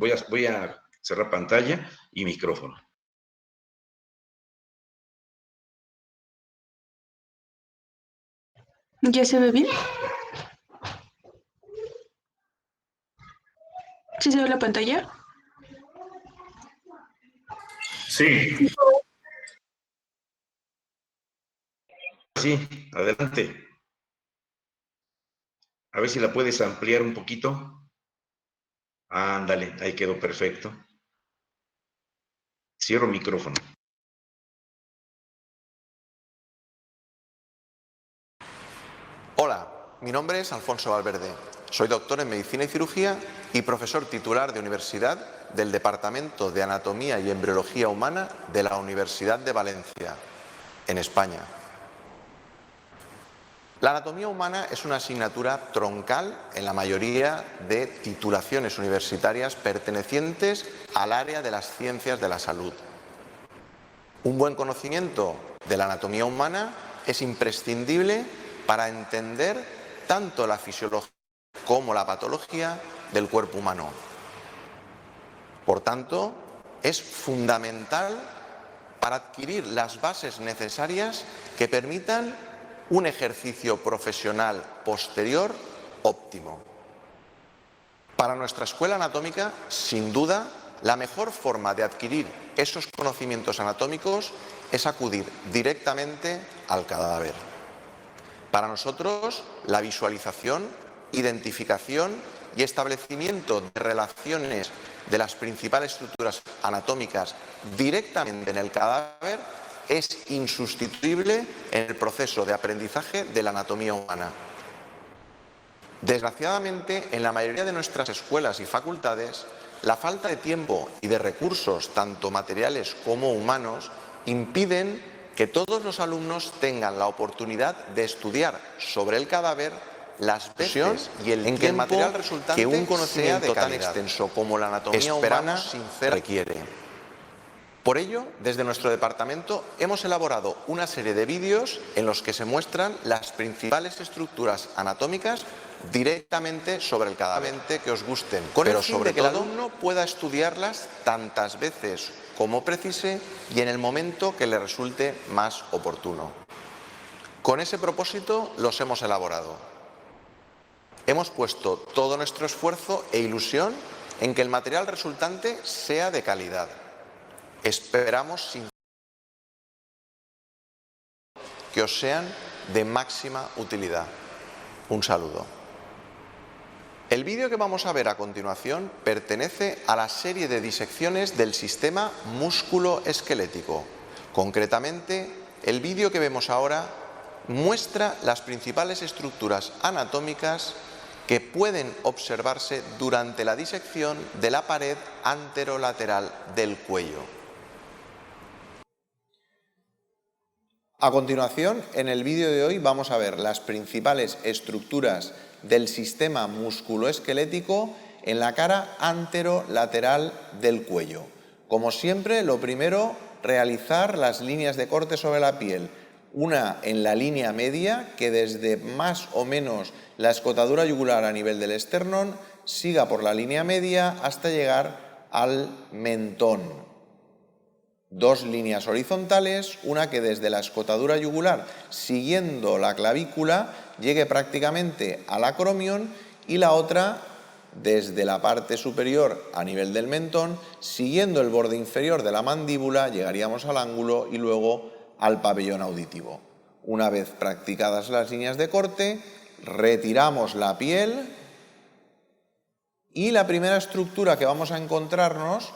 Voy a cerrar pantalla y micrófono. ¿Ya se ve bien? ¿Sí se ve la pantalla? Sí. Sí, adelante. A ver si la puedes ampliar un poquito. Ándale, ahí quedó perfecto. Cierro micrófono. Hola, mi nombre es Alfonso Valverde. Soy doctor en Medicina y Cirugía y profesor titular de universidad del Departamento de Anatomía y Embriología Humana de la Universidad de Valencia, en España. La anatomía humana es una asignatura troncal en la mayoría de titulaciones universitarias pertenecientes al área de las ciencias de la salud. Un buen conocimiento de la anatomía humana es imprescindible para entender tanto la fisiología como la patología del cuerpo humano. Por tanto, es fundamental para adquirir las bases necesarias que permitan un ejercicio profesional posterior óptimo. Para nuestra escuela anatómica, sin duda, la mejor forma de adquirir esos conocimientos anatómicos es acudir directamente al cadáver. Para nosotros, la visualización, identificación y establecimiento de relaciones de las principales estructuras anatómicas directamente en el cadáver es insustituible en el proceso de aprendizaje de la anatomía humana. Desgraciadamente, en la mayoría de nuestras escuelas y facultades, la falta de tiempo y de recursos, tanto materiales como humanos, impiden que todos los alumnos tengan la oportunidad de estudiar sobre el cadáver las veces y el tiempo material resultante que un conocimiento tan extenso como la anatomía humana requiere. Por ello, desde nuestro departamento hemos elaborado una serie de vídeos en los que se muestran las principales estructuras anatómicas directamente sobre el cadáver, que os gusten, pero sobre todo que el alumno pueda estudiarlas tantas veces como precise y en el momento que le resulte más oportuno. Con ese propósito los hemos elaborado. Hemos puesto todo nuestro esfuerzo e ilusión en que el material resultante sea de calidad. Esperamos que os sean de máxima utilidad. Un saludo. El vídeo que vamos a ver a continuación pertenece a la serie de disecciones del sistema músculo-esquelético. Concretamente, el vídeo que vemos ahora muestra las principales estructuras anatómicas que pueden observarse durante la disección de la pared anterolateral del cuello. A continuación, en el vídeo de hoy vamos a ver las principales estructuras del sistema musculoesquelético en la cara anterolateral del cuello. Como siempre, lo primero, realizar las líneas de corte sobre la piel. Una en la línea media, que desde más o menos la escotadura yugular a nivel del esternón siga por la línea media hasta llegar al mentón. Dos líneas horizontales, una que desde la escotadura yugular, siguiendo la clavícula, llegue prácticamente al acromion, y la otra desde la parte superior a nivel del mentón, siguiendo el borde inferior de la mandíbula, llegaríamos al ángulo y luego al pabellón auditivo. Una vez practicadas las líneas de corte, retiramos la piel y la primera estructura que vamos a encontrarnos,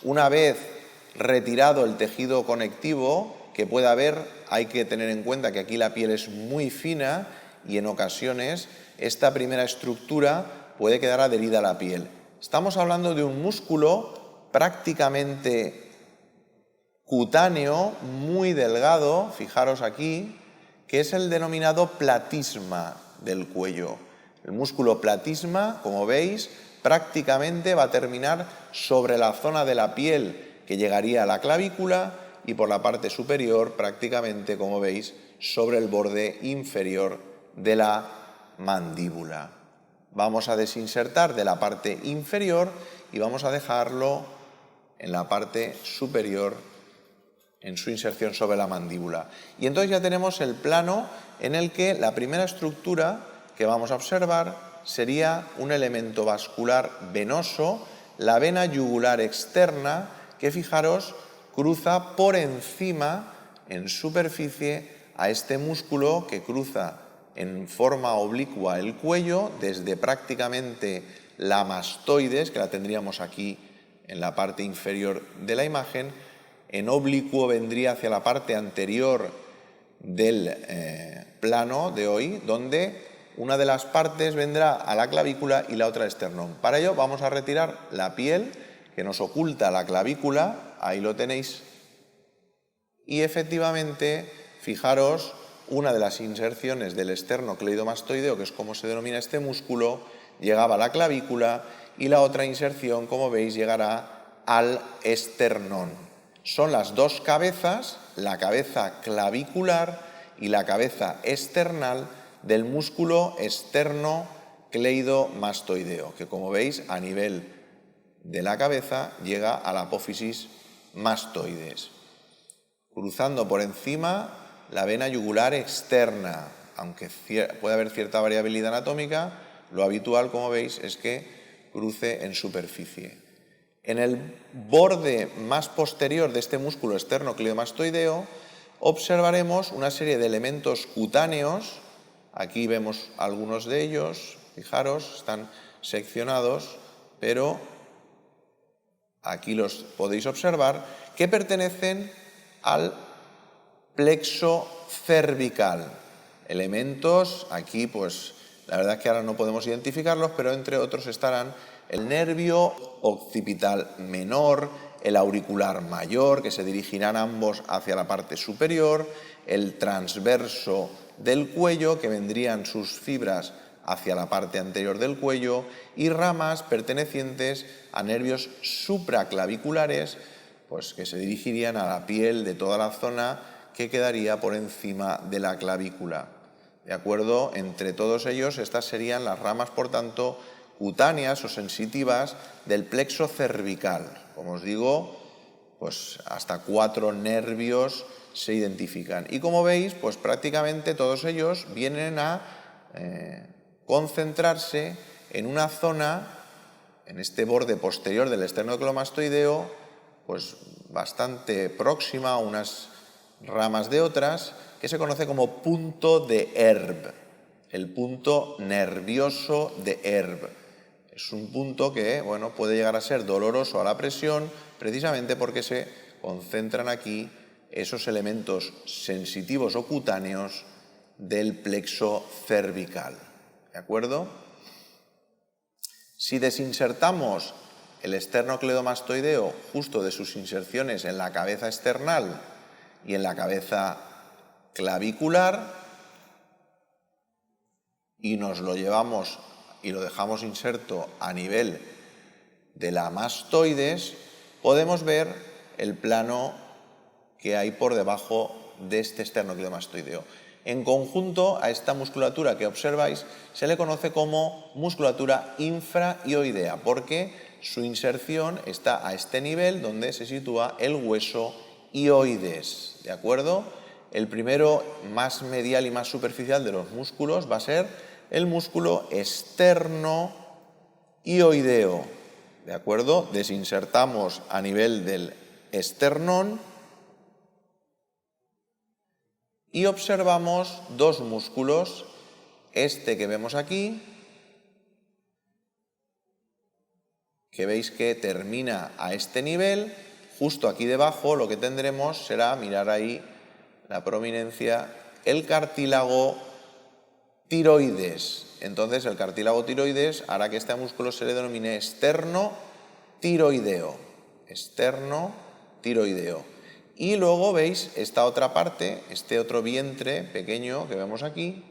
una vez retirado el tejido conectivo que pueda haber, hay que tener en cuenta que aquí la piel es muy fina y en ocasiones esta primera estructura puede quedar adherida a la piel. Estamos hablando de un músculo prácticamente cutáneo, muy delgado, fijaros aquí, que es el denominado platisma del cuello. El músculo platisma, como veis, prácticamente va a terminar sobre la zona de la piel que llegaría a la clavícula y por la parte superior prácticamente, como veis, sobre el borde inferior de la mandíbula. Vamos a desinsertar de la parte inferior y vamos a dejarlo en la parte superior en su inserción sobre la mandíbula. Y entonces ya tenemos el plano en el que la primera estructura que vamos a observar sería un elemento vascular venoso, la vena yugular externa, que fijaros cruza por encima en superficie a este músculo que cruza en forma oblicua el cuello desde prácticamente la mastoides, que la tendríamos aquí en la parte inferior de la imagen. En oblicuo vendría hacia la parte anterior del plano de hoy, donde una de las partes vendrá a la clavícula y la otra al esternón. Para ello vamos a retirar la piel que nos oculta la clavícula, ahí lo tenéis, y efectivamente, fijaros, una de las inserciones del esternocleidomastoideo, que es como se denomina este músculo, llegaba a la clavícula y la otra inserción, como veis, llegará al esternón. Son las dos cabezas, la cabeza clavicular y la cabeza esternal del músculo esternocleidomastoideo, que como veis a nivel de la cabeza llega a la apófisis mastoides, cruzando por encima la vena yugular externa. Aunque puede haber cierta variabilidad anatómica, lo habitual, como veis, es que cruce en superficie. En el borde más posterior de este músculo esternocleidomastoideo observaremos una serie de elementos cutáneos. Aquí vemos algunos de ellos, fijaros, están seccionados, pero aquí los podéis observar, que pertenecen al plexo cervical. Elementos, aquí pues la verdad es que ahora no podemos identificarlos, pero entre otros estarán el nervio occipital menor, el auricular mayor, que se dirigirán ambos hacia la parte superior, el transverso del cuello, que vendrían sus fibras hacia la parte anterior del cuello, y ramas pertenecientes a nervios supraclaviculares, pues que se dirigirían a la piel de toda la zona que quedaría por encima de la clavícula. ¿De acuerdo? Entre todos ellos, estas serían las ramas, por tanto, cutáneas o sensitivas del plexo cervical. Como os digo, pues hasta 4 nervios se identifican. Y como veis, pues prácticamente todos ellos vienen a concentrarse en una zona, en este borde posterior del esternocleidomastoideo, pues bastante próxima a unas ramas de otras, que se conoce como punto de Erb, el punto nervioso de Erb. Es un punto que, bueno, puede llegar a ser doloroso a la presión, precisamente porque se concentran aquí esos elementos sensitivos o cutáneos del plexo cervical. ¿De acuerdo? Si desinsertamos el esternocleidomastoideo justo de sus inserciones en la cabeza esternal y en la cabeza clavicular y nos lo llevamos y lo dejamos inserto a nivel de la mastoides, podemos ver el plano que hay por debajo de este esternocleidomastoideo. En conjunto a esta musculatura que observáis se le conoce como musculatura infraioidea, porque su inserción está a este nivel donde se sitúa el hueso ioides. ¿De acuerdo? El primero, más medial y más superficial de los músculos, va a ser el músculo esternoioideo. ¿De acuerdo? Desinsertamos a nivel del esternón y observamos dos músculos, este que vemos aquí, que veis que termina a este nivel. Justo aquí debajo lo que tendremos será, mirar ahí la prominencia, el cartílago tiroides. Entonces el cartílago tiroides hará que este músculo se le denomine esternotiroideo. Esternotiroideo. Y luego veis esta otra parte, este otro vientre pequeño que vemos aquí,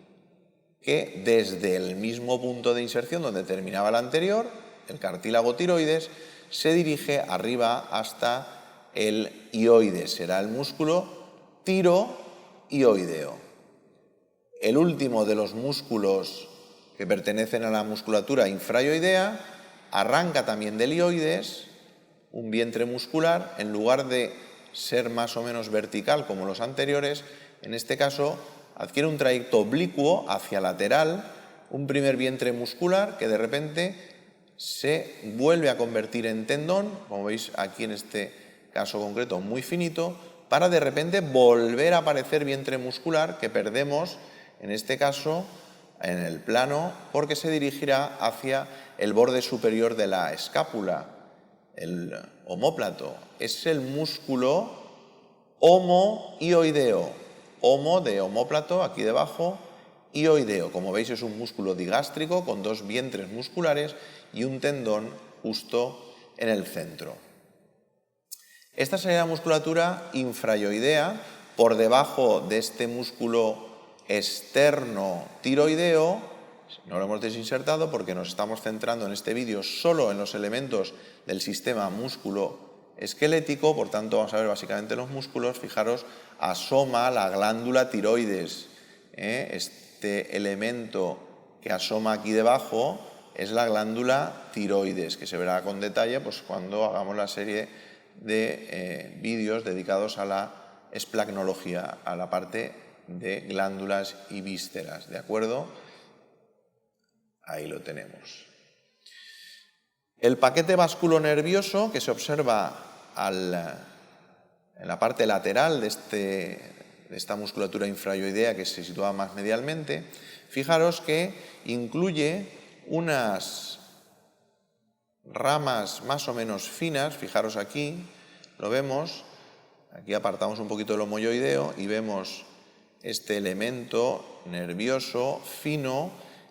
que desde el mismo punto de inserción donde terminaba el anterior, el cartílago tiroides, se dirige arriba hasta el ioides. Será el músculo tiroioideo. El último de los músculos que pertenecen a la musculatura infraioidea arranca también del ilioides, un vientre muscular, en lugar de ser más o menos vertical como los anteriores, en este caso adquiere un trayecto oblicuo hacia lateral, un primer vientre muscular que de repente se vuelve a convertir en tendón, como veis aquí en este caso concreto muy finito, para de repente volver a aparecer vientre muscular que perdemos en este caso en el plano porque se dirigirá hacia el borde superior de la escápula, el omóplato. Es el músculo homoioideo, homo de omóplato aquí debajo, ioideo. Como veis es un músculo digástrico con dos vientres musculares y un tendón justo en el centro. Esta sería la musculatura infraioidea, por debajo de este músculo externo tiroideo. No lo hemos desinsertado porque nos estamos centrando en este vídeo solo en los elementos del sistema músculo-esquelético, por tanto vamos a ver básicamente los músculos. Fijaros, asoma la glándula tiroides. Este elemento que asoma aquí debajo es la glándula tiroides, que se verá con detalle pues, cuando hagamos la serie de vídeos dedicados a la esplagnología, a la parte de glándulas y vísceras, ¿de acuerdo? Ahí lo tenemos. El paquete vasculonervioso que se observa en la parte lateral de esta musculatura infraioidea que se sitúa más medialmente, fijaros que incluye unas ramas más o menos finas, fijaros aquí, lo vemos, aquí apartamos un poquito el homoioideo y vemos este elemento nervioso fino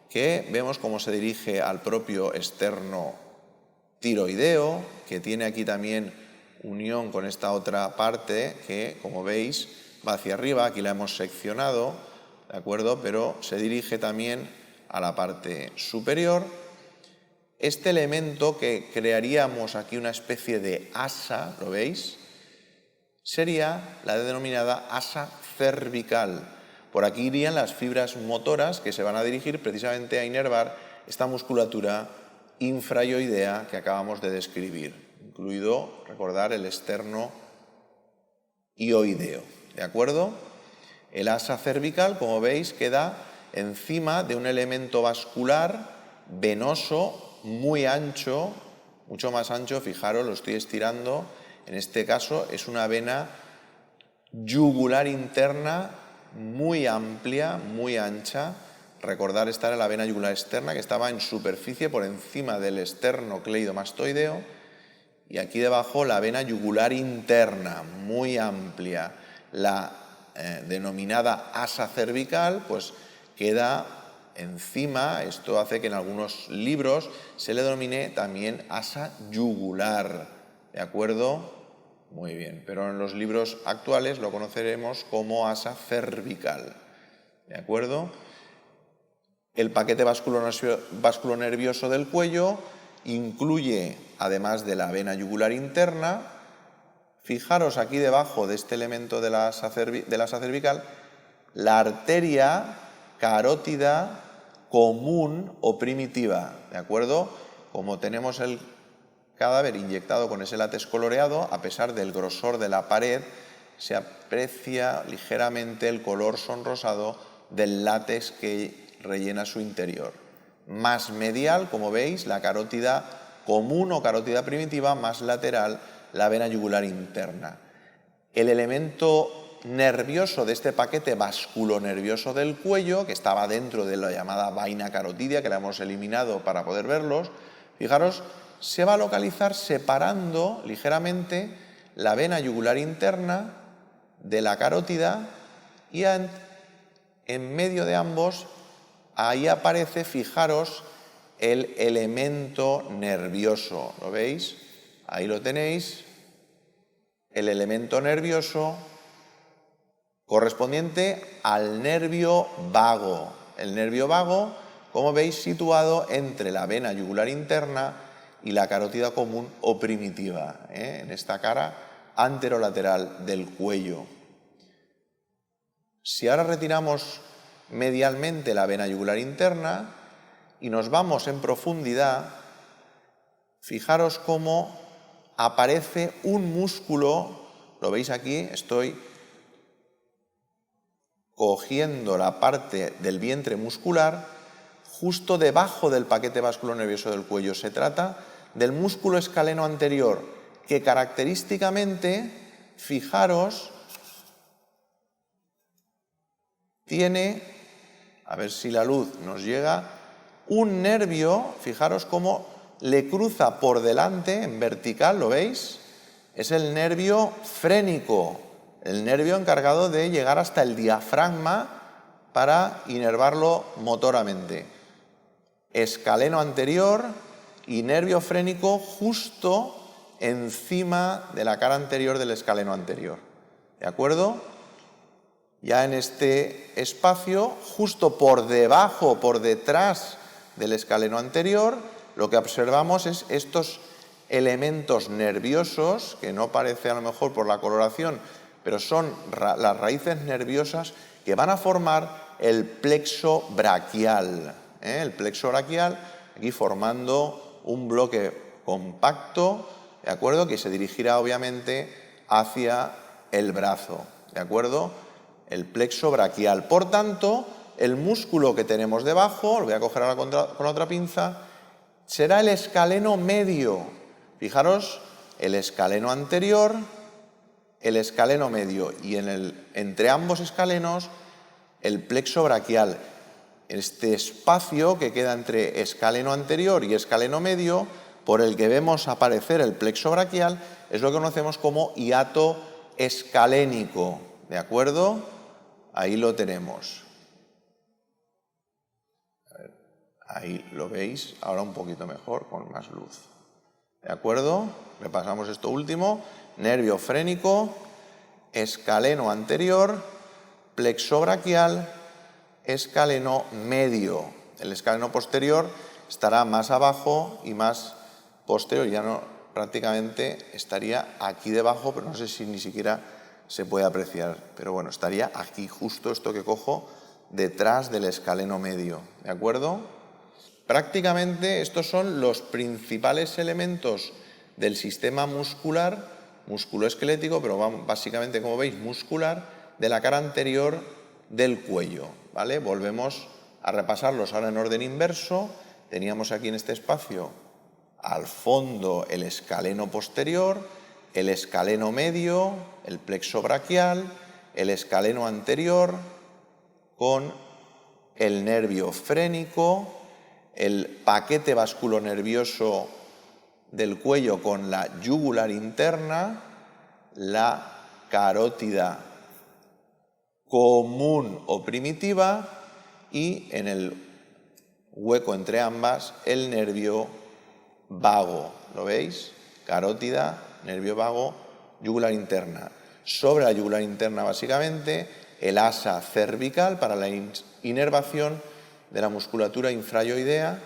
que vemos cómo se dirige al propio externo tiroideo, que tiene aquí también unión con esta otra parte que, como veis, va hacia arriba, aquí la hemos seccionado, ¿de acuerdo? Pero se dirige también a la parte superior. Este elemento que crearíamos aquí una especie de asa, ¿lo veis? Sería la denominada asa cervical. Por aquí irían las fibras motoras que se van a dirigir precisamente a inervar esta musculatura infraioidea que acabamos de describir, incluido, recordar, el externo ioideo, ¿de acuerdo? El asa cervical, como veis, queda encima de un elemento vascular venoso muy ancho, mucho más ancho, fijaros, lo estoy estirando, en este caso es una vena yugular interna muy amplia, muy ancha. Recordar esta era la vena yugular externa que estaba en superficie por encima del esternocleidomastoideo, y aquí debajo la vena yugular interna, muy amplia. La denominada asa cervical pues queda encima. Esto hace que en algunos libros se le denomine también asa yugular, ¿de acuerdo? Muy bien, pero en los libros actuales lo conoceremos como asa cervical, ¿de acuerdo? El paquete vasculonervioso del cuello incluye, además de la vena yugular interna, fijaros aquí debajo de este elemento de la asa cervical, la arteria carótida común o primitiva, ¿de acuerdo? Como tenemos el cadáver inyectado con ese látex coloreado, a pesar del grosor de la pared, se aprecia ligeramente el color sonrosado del látex que rellena su interior. Más medial, como veis, la carótida común o carótida primitiva, más lateral, la vena yugular interna. El elemento nervioso de este paquete vasculonervioso del cuello, que estaba dentro de la llamada vaina carotidia, que la hemos eliminado para poder verlos, fijaros, se va a localizar separando ligeramente la vena yugular interna de la carótida, y en medio de ambos, ahí aparece, fijaros, el elemento nervioso. ¿Lo veis? Ahí lo tenéis, el elemento nervioso correspondiente al nervio vago. El nervio vago, como veis, situado entre la vena yugular interna y la carótida común o primitiva, en esta cara anterolateral del cuello. Si ahora retiramos medialmente la vena yugular interna y nos vamos en profundidad, fijaros cómo aparece un músculo, lo veis aquí, estoy cogiendo la parte del vientre muscular justo debajo del paquete vasculonervioso del cuello. Se trata del músculo escaleno anterior, que característicamente, fijaros, tiene, a ver si la luz nos llega, un nervio, fijaros cómo le cruza por delante, en vertical, ¿lo veis? Es el nervio frénico, el nervio encargado de llegar hasta el diafragma para inervarlo motoramente. Escaleno anterior y nervio frénico justo encima de la cara anterior del escaleno anterior. ¿De acuerdo? Ya en este espacio, justo por debajo, por detrás del escaleno anterior, lo que observamos es estos elementos nerviosos, que no parece a lo mejor por la coloración, pero son las raíces nerviosas que van a formar el plexo braquial. El plexo braquial, aquí formando un bloque compacto, ¿de acuerdo?, que se dirigirá obviamente hacia el brazo, ¿de acuerdo?, el plexo braquial. Por tanto, el músculo que tenemos debajo, lo voy a coger ahora con la otra pinza, será el escaleno medio. Fijaros, el escaleno anterior, el escaleno medio y entre ambos escalenos el plexo braquial. Este espacio que queda entre escaleno anterior y escaleno medio, por el que vemos aparecer el plexo braquial, es lo que conocemos como hiato escalénico. ¿De acuerdo? Ahí lo tenemos. Ahí lo veis, ahora un poquito mejor, con más luz. ¿De acuerdo? Repasamos esto último. Nervio frénico, escaleno anterior, plexo braquial, escaleno medio. El escaleno posterior estará más abajo y más posterior, ya no, prácticamente estaría aquí debajo, pero no sé si ni siquiera se puede apreciar. Pero bueno, estaría aquí, justo esto que cojo, detrás del escaleno medio. ¿De acuerdo? Prácticamente estos son los principales elementos del sistema muscular, musculoesquelético, pero básicamente, como veis, muscular, de la cara anterior del cuello, ¿vale? Volvemos a repasarlos ahora en orden inverso. Teníamos aquí en este espacio al fondo el escaleno posterior, el escaleno medio, el plexo braquial, el escaleno anterior con el nervio frénico, el paquete vasculonervioso del cuello con la yugular interna, la carótida común o primitiva y en el hueco entre ambas el nervio vago. ¿Lo veis? Carótida, nervio vago, yugular interna. Sobre la yugular interna, básicamente, el asa cervical para la inervación de la musculatura infrayoidea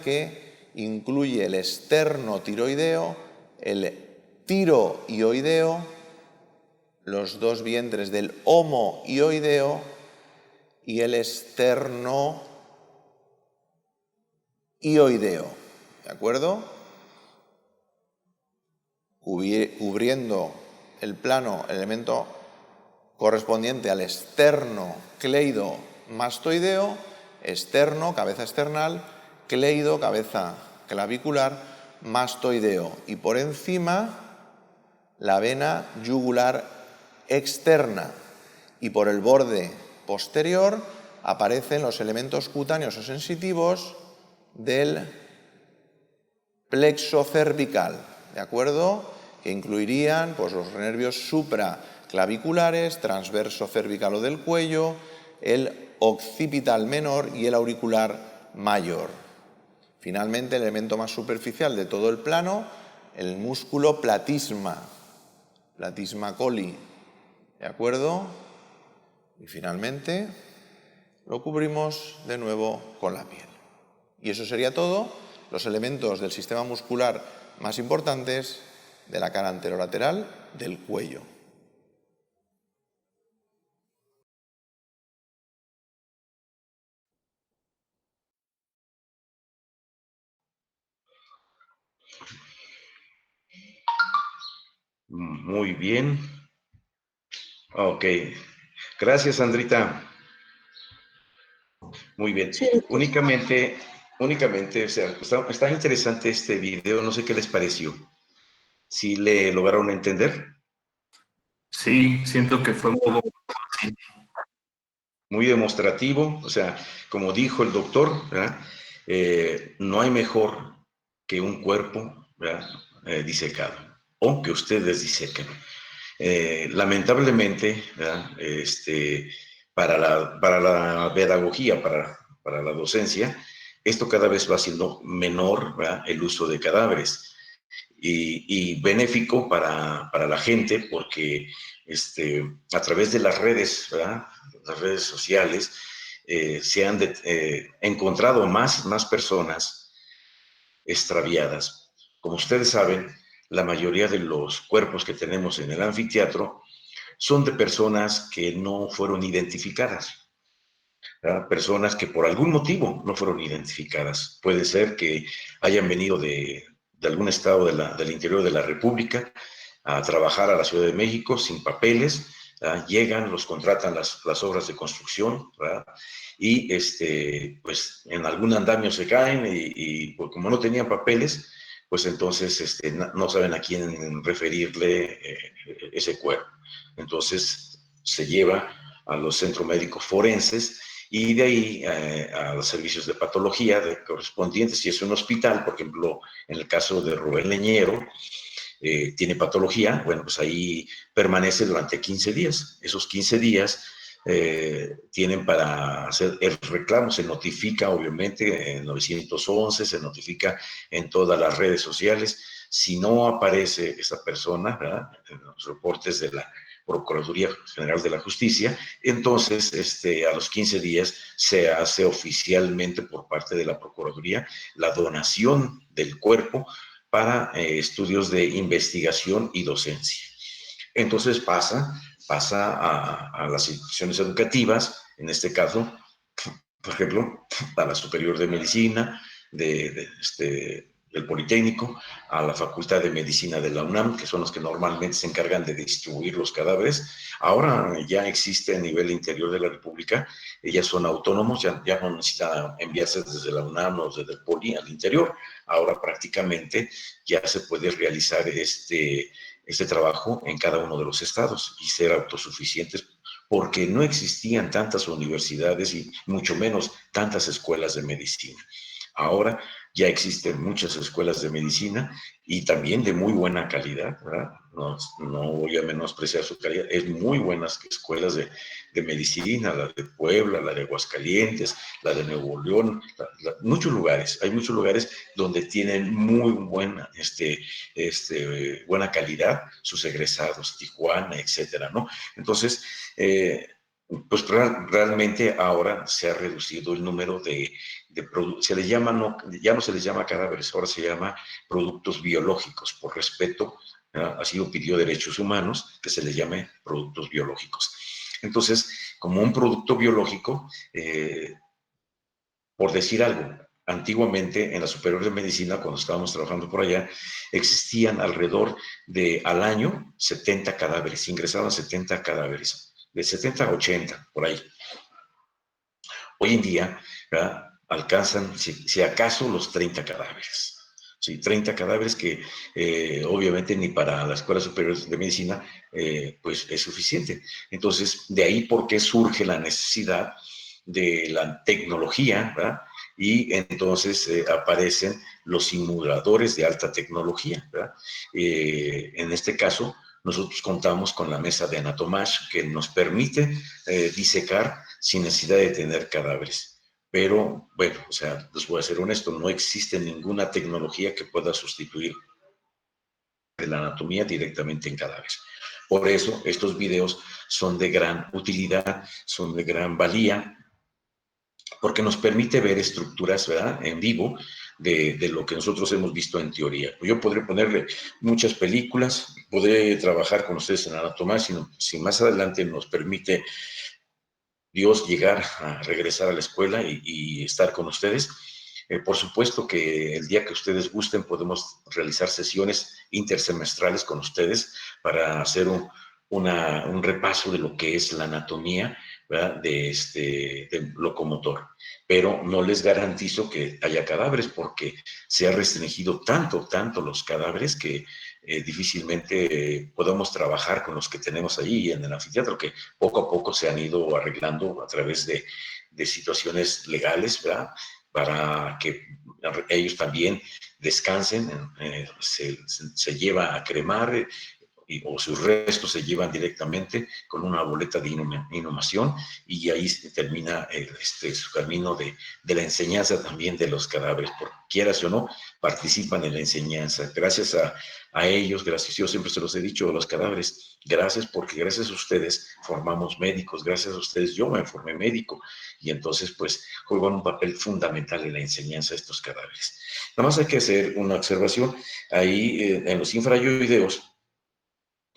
que incluye el esternotiroideo, el tiroioideo, los dos vientres del homoioideo y el esternoioideo. ¿De acuerdo? Cubriendo el plano, el elemento correspondiente al esternocleidomastoideo, esterno, cabeza external, cleido, cabeza clavicular, mastoideo. Y por encima, la vena yugular externa. Y por el borde posterior aparecen los elementos cutáneos o sensitivos del plexo cervical, ¿de acuerdo?, que incluirían pues, los nervios supraclaviculares, transverso cervical o del cuello, el occipital menor y el auricular mayor. Finalmente, el elemento más superficial de todo el plano, el músculo platisma coli, ¿de acuerdo? Y finalmente lo cubrimos de nuevo con la piel. Y eso sería todo, los elementos del sistema muscular más importantes de la cara anterolateral del cuello. Muy bien. Ok. Gracias, Sandrita. Muy bien. Sí, doctor. Únicamente, o sea, está interesante este video, no sé qué les pareció. ¿Sí le lograron entender? Sí, siento que fue un poco así. Muy demostrativo, o sea, como dijo el doctor, ¿verdad? No hay mejor que un cuerpo, ¿verdad? Disecado, o que ustedes disequen. Lamentablemente, ¿verdad? Para la pedagogía, para la docencia, esto cada vez va siendo menor, ¿verdad? El uso de cadáveres y benéfico para la gente porque a través de las redes, ¿verdad? Las redes sociales, se han encontrado más personas extraviadas. Como ustedes saben, la mayoría de los cuerpos que tenemos en el anfiteatro son de personas que no fueron identificadas, ¿verdad? Personas que por algún motivo no fueron identificadas. Puede ser que hayan venido de algún estado del interior de la República a trabajar a la Ciudad de México sin papeles, ¿verdad? Llegan, los contratan las obras de construcción, ¿verdad? Y pues en algún andamio se caen y pues, como no tenían papeles, pues entonces no saben a quién referirle ese cuerpo. Entonces se lleva a los centros médicos forenses y de ahí a los servicios de patología correspondientes. Si es un hospital, por ejemplo, en el caso de Rubén Leñero, tiene patología, bueno, pues ahí permanece durante 15 días. Esos 15 días tienen para hacer el reclamo, se notifica obviamente en 911, se notifica en todas las redes sociales. Si no aparece esa persona, ¿verdad? En los reportes de la Procuraduría General de la Justicia, entonces a los 15 días se hace oficialmente por parte de la Procuraduría la donación del cuerpo para estudios de investigación y docencia. Entonces pasa a las instituciones educativas, en este caso, por ejemplo, a la Superior de Medicina, del Politécnico, a la Facultad de Medicina de la UNAM, que son los que normalmente se encargan de distribuir los cadáveres. Ahora ya existe a nivel interior de la República, ellas son autónomos, ya no necesitan enviarse desde la UNAM o desde el Poli al interior. Ahora prácticamente ya se puede realizar este trabajo en cada uno de los estados y ser autosuficientes porque no existían tantas universidades y mucho menos tantas escuelas de medicina. Ahora ya existen muchas escuelas de medicina y también de muy buena calidad, ¿verdad? No voy a menospreciar su calidad, es muy buenas escuelas de medicina, la de Puebla, la de Aguascalientes, la de Nuevo León, muchos lugares, hay muchos lugares donde tienen muy buena, buena calidad sus egresados, Tijuana, etcétera, ¿no? Entonces, pues realmente ahora se ha reducido el número se les llama, no, ya no se les llama cadáveres, ahora se llama productos biológicos, por respeto, así lo pidió Derechos Humanos, que se les llame productos biológicos. Entonces, como un producto biológico, por decir algo, antiguamente en la Superior de Medicina, cuando estábamos trabajando por allá, existían alrededor al año 70 cadáveres, ingresaban 70 cadáveres, de 70 a 80, por ahí. Hoy en día, ¿verdad? Alcanzan, si acaso, los 30 cadáveres. Sí, 30 cadáveres que obviamente ni para la Escuela Superior de Medicina pues es suficiente. Entonces, de ahí por qué surge la necesidad de la tecnología, ¿verdad? Y entonces aparecen los simuladores de alta tecnología, ¿verdad? En este caso, nosotros contamos con la mesa de Anatomash que nos permite disecar sin necesidad de tener cadáveres. Pero, bueno, o sea, les voy a ser honesto, no existe ninguna tecnología que pueda sustituir la anatomía directamente en cadáveres. Por eso, estos videos son de gran utilidad, son de gran valía, porque nos permite ver estructuras, ¿verdad?, en vivo de lo que nosotros hemos visto en teoría. Yo podré ponerle muchas películas, podré trabajar con ustedes en anatomía, si más adelante nos permite Dios llegar a regresar a la escuela y estar con ustedes, Por supuesto que el día que ustedes gusten podemos realizar sesiones intersemestrales con ustedes para hacer un repaso de lo que es la anatomía, ¿verdad? Del locomotor. Pero no les garantizo que haya cadáveres porque se ha restringido tanto los cadáveres que difícilmente podemos trabajar con los que tenemos allí en el anfiteatro, que poco a poco se han ido arreglando a través de situaciones legales, ¿verdad? Para que ellos también descansen, se lleva a cremar o sus restos se llevan directamente con una boleta de inhumación y ahí termina su camino de la enseñanza también de los cadáveres, porque quieras o no, participan en la enseñanza. Gracias a ellos, gracias, yo siempre se los he dicho a los cadáveres, gracias porque gracias a ustedes formamos médicos, gracias a ustedes yo me formé médico y entonces pues juegan un papel fundamental en la enseñanza de estos cadáveres. Nada más hay que hacer una observación, ahí en los infrayoideos,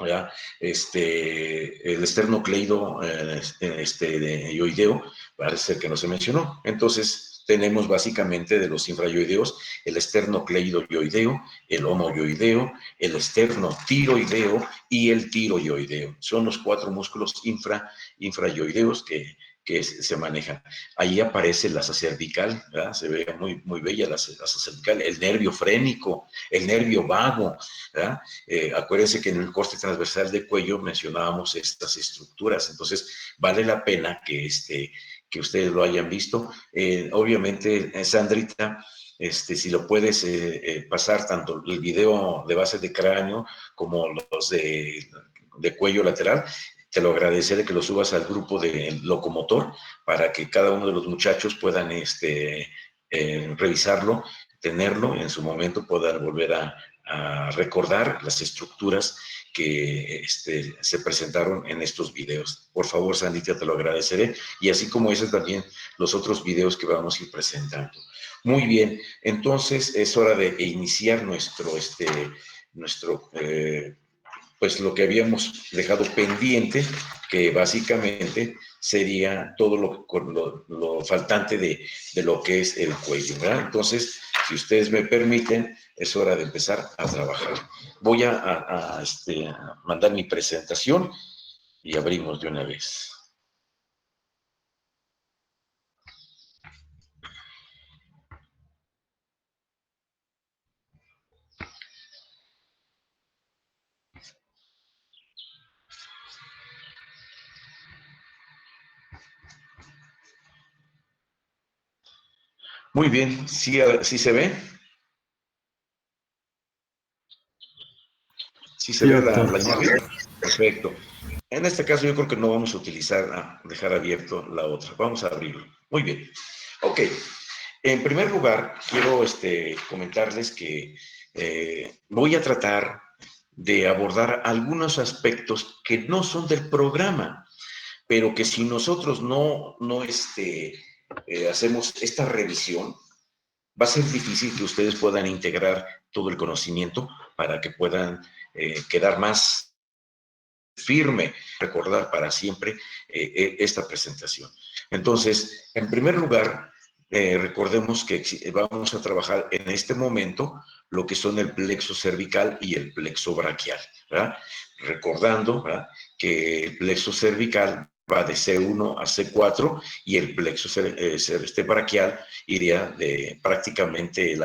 ¿ya? El esternocleido de yoideo parece que no se mencionó. Entonces, tenemos básicamente de los infrayoideos el esternocleido yoideo, el homoyoideo, el esternotiroideo y el tiroyoideo. Son los 4 músculos infrayoideos que se manejan. Ahí aparece la asa cervical, ¿verdad? Se ve muy bella la asa cervical, el nervio frénico, el nervio vago, ¿verdad? Acuérdense que en el corte transversal del cuello mencionábamos estas estructuras, entonces vale la pena que ustedes lo hayan visto. Obviamente, Sandrita, si lo puedes pasar tanto el video de base de cráneo como los de cuello lateral, te lo agradeceré que lo subas al grupo de locomotor para que cada uno de los muchachos puedan revisarlo, tenerlo, en su momento puedan volver a recordar las estructuras que se presentaron en estos videos. Por favor, Sandita, te lo agradeceré. Y así como esos también los otros videos que vamos a ir presentando. Muy bien, entonces es hora de iniciar pues lo que habíamos dejado pendiente, que básicamente sería todo lo faltante de lo que es el cuello, ¿verdad? Entonces, si ustedes me permiten, es hora de empezar a trabajar. Voy a mandar mi presentación y abrimos de una vez. Muy bien, ¿sí se ve? ¿Sí se ve la imagen? Perfecto. En este caso yo creo que no vamos a dejar abierto la otra. Vamos a abrirlo. Muy bien. Ok. En primer lugar, quiero comentarles que voy a tratar de abordar algunos aspectos que no son del programa, pero que si nosotros no hacemos esta revisión, va a ser difícil que ustedes puedan integrar todo el conocimiento para que puedan quedar más firme, recordar para siempre esta presentación. Entonces, en primer lugar, recordemos que vamos a trabajar en este momento lo que son el plexo cervical y el plexo braquial, ¿verdad? Recordando, ¿verdad?, que el plexo cervical va de C1 a C4 y el plexo braquial iría de prácticamente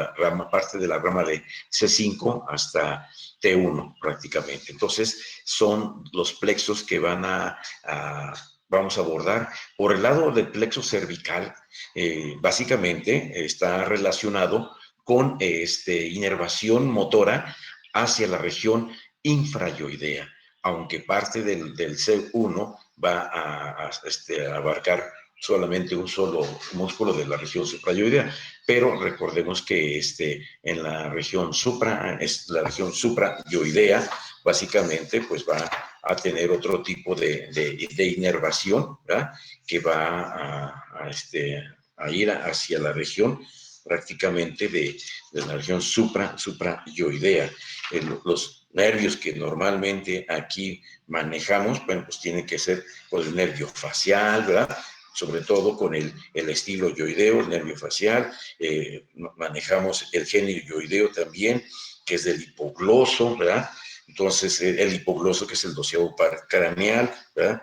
parte de la rama de C5 hasta T1 prácticamente. Entonces, son los plexos que vamos a abordar. Por el lado del plexo cervical, básicamente está relacionado con inervación motora hacia la región infrayoidea, aunque parte del C1 va a abarcar solamente un solo músculo de la región suprayoidea, pero recordemos que en la región suprayoidea, básicamente, pues va a tener otro tipo de inervación, ¿verdad?, que va a ir hacia la región prácticamente de la región suprayoidea. Los nervios que normalmente aquí manejamos, bueno, pues tienen que ser por el nervio facial, ¿verdad?, sobre todo con el estilo yoideo, el nervio facial, manejamos el genio yoideo también, que es del hipogloso, ¿verdad? Entonces, el hipogloso, que es el 12º par craneal, ¿verdad?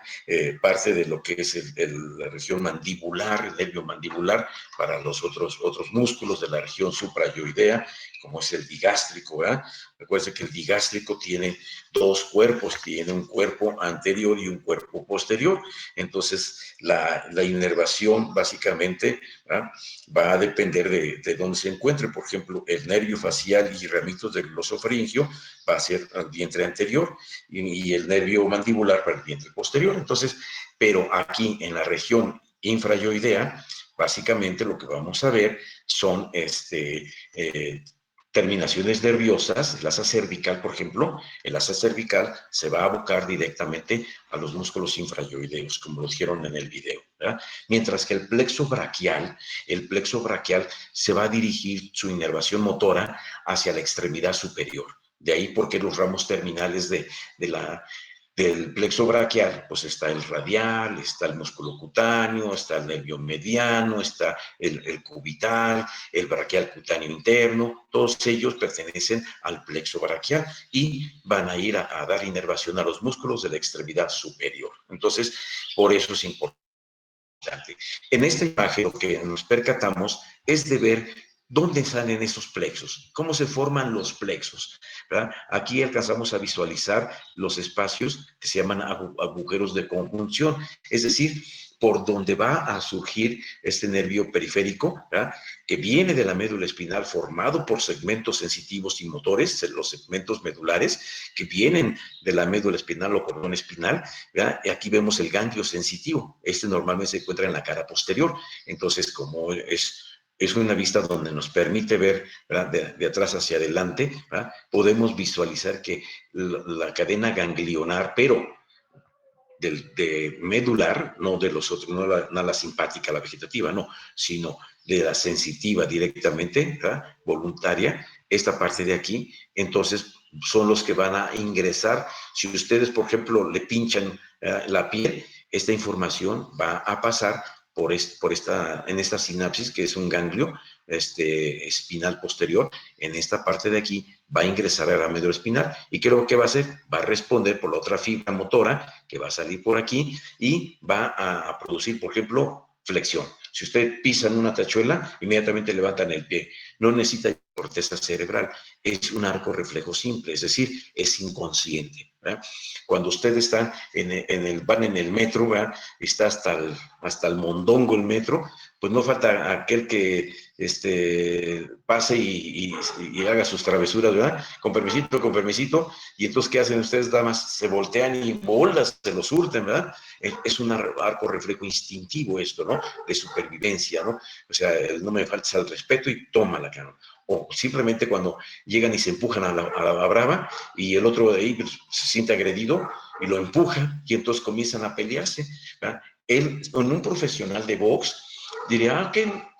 Parte de lo que es la región mandibular, el nervio mandibular, para los otros músculos de la región suprayoidea, como es el digástrico, ¿verdad? Recuerden que el digástrico tiene dos cuerpos, tiene un cuerpo anterior y un cuerpo posterior. Entonces, la inervación, básicamente, ¿verdad?, va a depender de dónde se encuentre. Por ejemplo, el nervio facial y ramitos del glosofaringio va a ser al vientre anterior y el nervio mandibular para el vientre posterior. Entonces, pero aquí en la región infrayoidea, básicamente lo que vamos a ver son terminaciones nerviosas. El asa cervical, por ejemplo, el asa cervical se va a abocar directamente a los músculos infrayoideos, como lo dijeron en el video, ¿verdad? Mientras que el plexo braquial se va a dirigir su inervación motora hacia la extremidad superior. De ahí porque los ramos terminales del plexo braquial, pues está el radial, está el músculo cutáneo, está el nervio mediano, está el cubital, el braquial cutáneo interno. Todos ellos pertenecen al plexo braquial y van a ir a dar inervación a los músculos de la extremidad superior. Entonces, por eso es importante. En esta imagen lo que nos percatamos es de ver dónde salen esos plexos, cómo se forman los plexos, ¿verdad? Aquí alcanzamos a visualizar los espacios que se llaman agujeros de conjunción, es decir, por donde va a surgir este nervio periférico, ¿verdad?, que viene de la médula espinal, formado por segmentos sensitivos y motores, los segmentos medulares que vienen de la médula espinal o cordón espinal, ¿verdad? Y aquí vemos el ganglio sensitivo. Este normalmente se encuentra en la cara posterior. Entonces, como es una vista donde nos permite ver, ¿verdad?, de atrás hacia adelante, ¿verdad?, podemos visualizar que la cadena ganglionar, pero de medular, no de los otros, no la simpática, la vegetativa, no, sino de la sensitiva directamente, ¿verdad?, voluntaria, esta parte de aquí, entonces son los que van a ingresar. Si ustedes, por ejemplo, le pinchan la piel, esta información va a pasar en esta sinapsis, que es un ganglio espinal posterior. En esta parte de aquí va a ingresar a la médula espinal. ¿Y qué es lo que va a hacer? Va a responder por la otra fibra motora que va a salir por aquí y va a producir, por ejemplo, flexión. Si usted pisa en una tachuela, inmediatamente levantan el pie. No necesita corteza cerebral, es un arco reflejo simple, es decir, es inconsciente, ¿verdad? Cuando usted está van en el metro, ¿verdad?, está hasta el mondongo el metro, pues no falta aquel que pase y haga sus travesuras, ¿verdad? Con permisito, y entonces, ¿qué hacen ustedes, damas? Se voltean y bolas, se lo surten, ¿verdad? Es un arco reflejo instintivo esto, ¿no?, de supervivencia, ¿no? O sea, no me faltes al respeto y tómala, cabrón. O simplemente cuando llegan y se empujan a la brava y el otro de ahí pues, se siente agredido y lo empuja y entonces comienzan a pelearse, ¿verdad? Él, en un profesional de box, diría, ok,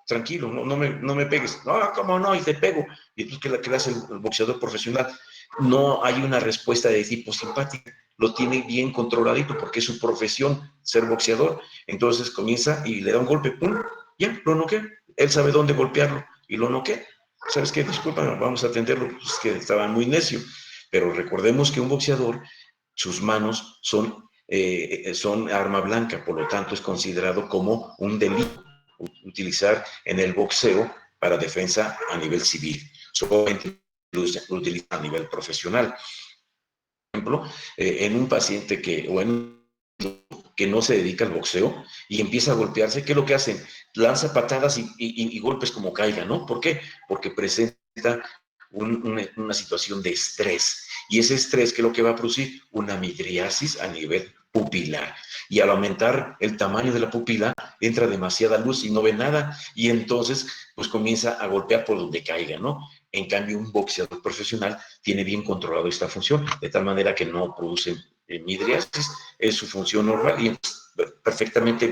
tranquilo, no me pegues. No, ¿cómo no? Y te pego. Y entonces, ¿qué le hace el boxeador profesional? No hay una respuesta de tipo simpática. Lo tiene bien controladito porque es su profesión ser boxeador. Entonces comienza y le da un golpe, ¡pum! Ya, lo noquea. Él sabe dónde golpearlo y lo noquea. ¿Sabes qué? Disculpa, vamos a atenderlo. Es que estaba muy necio. Pero recordemos que un boxeador, sus manos son arma blanca, por lo tanto es considerado como un delito utilizar en el boxeo para defensa a nivel civil. Solamente lo utiliza a nivel profesional. Por ejemplo, en un paciente que no se dedica al boxeo y empieza a golpearse, ¿qué es lo que hacen? Lanza patadas y golpes como caiga, ¿no? ¿Por qué? Porque presenta una situación de estrés. Y ese estrés, ¿qué es lo que va a producir? Una midriasis a nivel pupilar. Y al aumentar el tamaño de la pupila, entra demasiada luz y no ve nada. Y entonces, pues comienza a golpear por donde caiga, ¿no? En cambio, un boxeador profesional tiene bien controlado esta función, de tal manera que no produce midriasis, es su función normal y perfectamente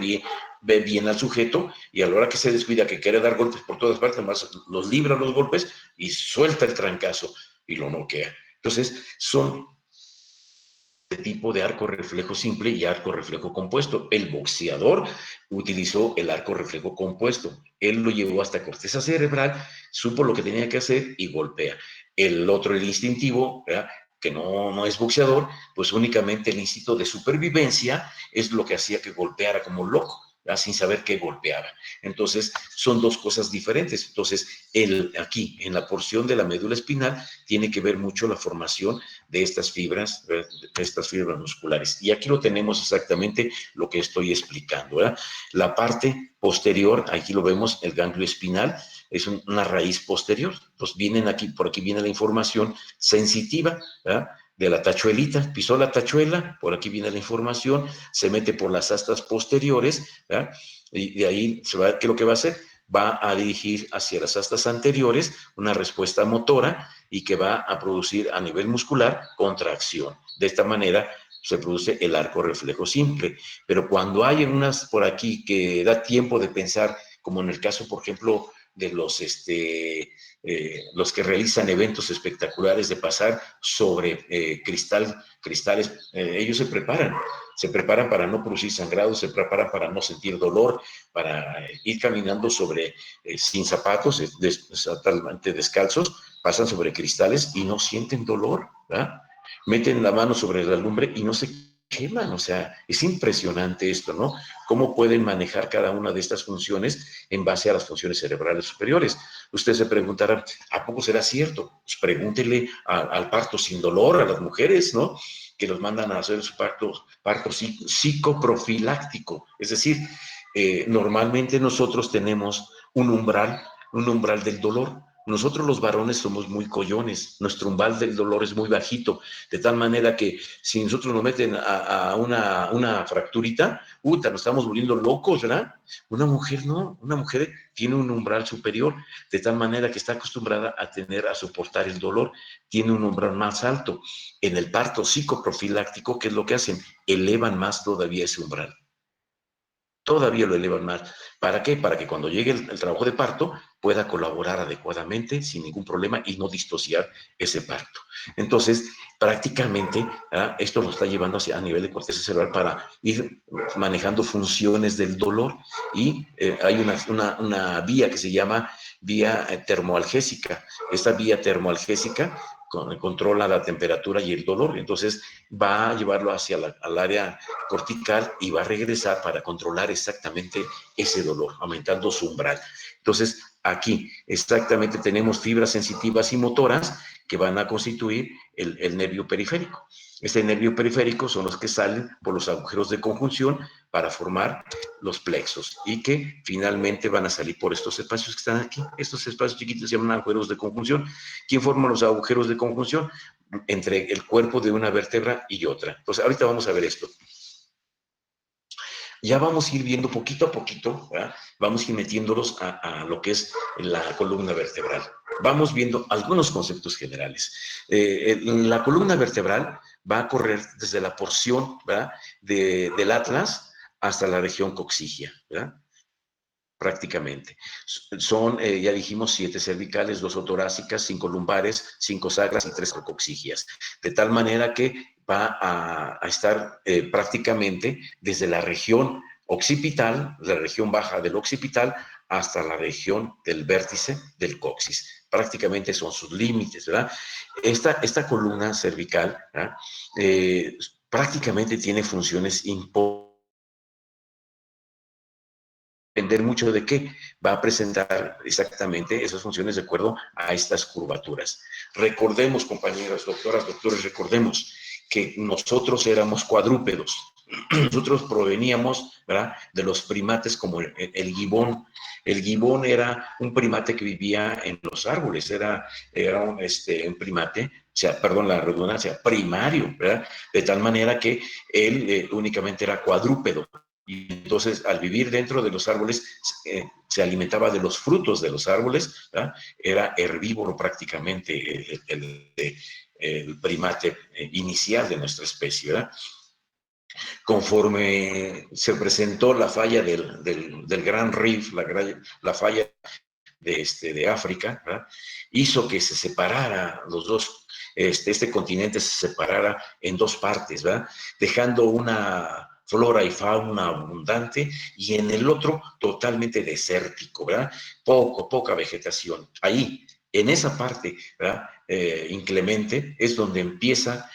ve bien al sujeto, y a la hora que se descuida, que quiere dar golpes por todas partes, más los libra los golpes y suelta el trancazo y lo noquea. Entonces, son tipo de arco reflejo simple y arco reflejo compuesto. El boxeador utilizó el arco reflejo compuesto. Él lo llevó hasta corteza cerebral, supo lo que tenía que hacer y golpea. El otro, el instintivo, ¿verdad?, que no es boxeador, pues únicamente el instinto de supervivencia es lo que hacía que golpeara como loco, ¿verdad?, sin saber qué golpeaba. Entonces, son dos cosas diferentes. Entonces, aquí, en la porción de la médula espinal, tiene que ver mucho la formación de estas fibras musculares. Y aquí lo tenemos exactamente lo que estoy explicando, ¿verdad? La parte posterior, aquí lo vemos, el ganglio espinal, es una raíz posterior. Pues vienen aquí, por aquí viene la información sensitiva, ¿verdad?, de la tachuelita. Pisó la tachuela, por aquí viene la información, se mete por las astas posteriores, ¿verdad?, y de ahí se va, ¿qué es lo que va a hacer? Va a dirigir hacia las astas anteriores una respuesta motora y que va a producir a nivel muscular contracción. De esta manera se produce el arco reflejo simple. Pero cuando hay unas por aquí que da tiempo de pensar, como en el caso, por ejemplo, de los que realizan eventos espectaculares, de pasar sobre cristales, ellos se preparan para no producir sangrado, se preparan para no sentir dolor, para ir caminando sobre, sin zapatos, totalmente descalzos, pasan sobre cristales y no sienten dolor, ¿verdad? Meten la mano sobre la lumbre y no se queman. O sea, es impresionante esto, ¿no? Cómo pueden manejar cada una de estas funciones en base a las funciones cerebrales superiores. Usted se preguntará, ¿a poco será cierto? Pues pregúntele al parto sin dolor, a las mujeres, ¿no?, que los mandan a hacer su parto psicoprofiláctico. Es decir, normalmente nosotros tenemos un umbral del dolor. Nosotros los varones somos muy collones, nuestro umbral del dolor es muy bajito, de tal manera que si nosotros nos meten a una fracturita, nos estamos volviendo locos, ¿verdad? Una mujer no, una mujer tiene un umbral superior, de tal manera que está acostumbrada a soportar el dolor, tiene un umbral más alto. En el parto psicoprofiláctico, ¿qué es lo que hacen? Elevan más todavía ese umbral. Todavía lo elevan más. ¿Para qué? Para que cuando llegue el trabajo de parto pueda colaborar adecuadamente, sin ningún problema, y no distociar ese parto. Entonces, prácticamente, esto lo está llevando a nivel de corteza cerebral para ir manejando funciones del dolor. Y hay una vía que se llama vía termoalgésica. Esta vía termoalgésica controla la temperatura y el dolor. Entonces, va a llevarlo hacia al área cortical y va a regresar para controlar exactamente ese dolor, aumentando su umbral. Entonces, aquí exactamente tenemos fibras sensitivas y motoras que van a constituir el nervio periférico. Este nervio periférico son los que salen por los agujeros de conjunción para formar los plexos y que finalmente van a salir por estos espacios que están aquí. Estos espacios chiquitos se llaman agujeros de conjunción. ¿Quién forma los agujeros de conjunción? Entre el cuerpo de una vértebra y otra. Entonces, ahorita vamos a ver esto. Ya vamos a ir viendo poquito a poquito, ¿verdad? Vamos a ir metiéndolos a lo que es la columna vertebral. Vamos viendo algunos conceptos generales. La columna vertebral va a correr desde la porción, ¿verdad?, del atlas hasta la región coxígea, ¿verdad?, prácticamente. Son, ya dijimos, 7 cervicales, 2 torácicas, 5 lumbares, 5 sacras y 3 coxígeas. De tal manera que va a estar prácticamente desde la región occipital, la región baja del occipital, hasta la región del vértice del coxis. Prácticamente son sus límites, ¿verdad? Esta columna cervical, ¿verdad?, prácticamente tiene funciones importantes. Depender mucho de qué va a presentar exactamente esas funciones de acuerdo a estas curvaturas. Recordemos, compañeras, doctoras, doctores, recordemos que nosotros éramos cuadrúpedos. Nosotros proveníamos, ¿verdad?, de los primates como el gibón. El gibón era un primate que vivía en los árboles, era un primate, o sea, perdón la redundancia, primario, ¿verdad?, de tal manera que él únicamente era cuadrúpedo. Y entonces, al vivir dentro de los árboles, se alimentaba de los frutos de los árboles, ¿verdad? Era herbívoro prácticamente el primate inicial de nuestra especie, ¿verdad? Conforme se presentó la falla del Gran Rift, la falla de África, ¿verdad?, hizo que se separara los dos este continente se separara en dos partes, ¿verdad? Dejando una flora y fauna abundante y en el otro totalmente desértico, ¿verdad? Poca vegetación. Ahí, en esa parte, ¿verdad? Inclemente, es donde empieza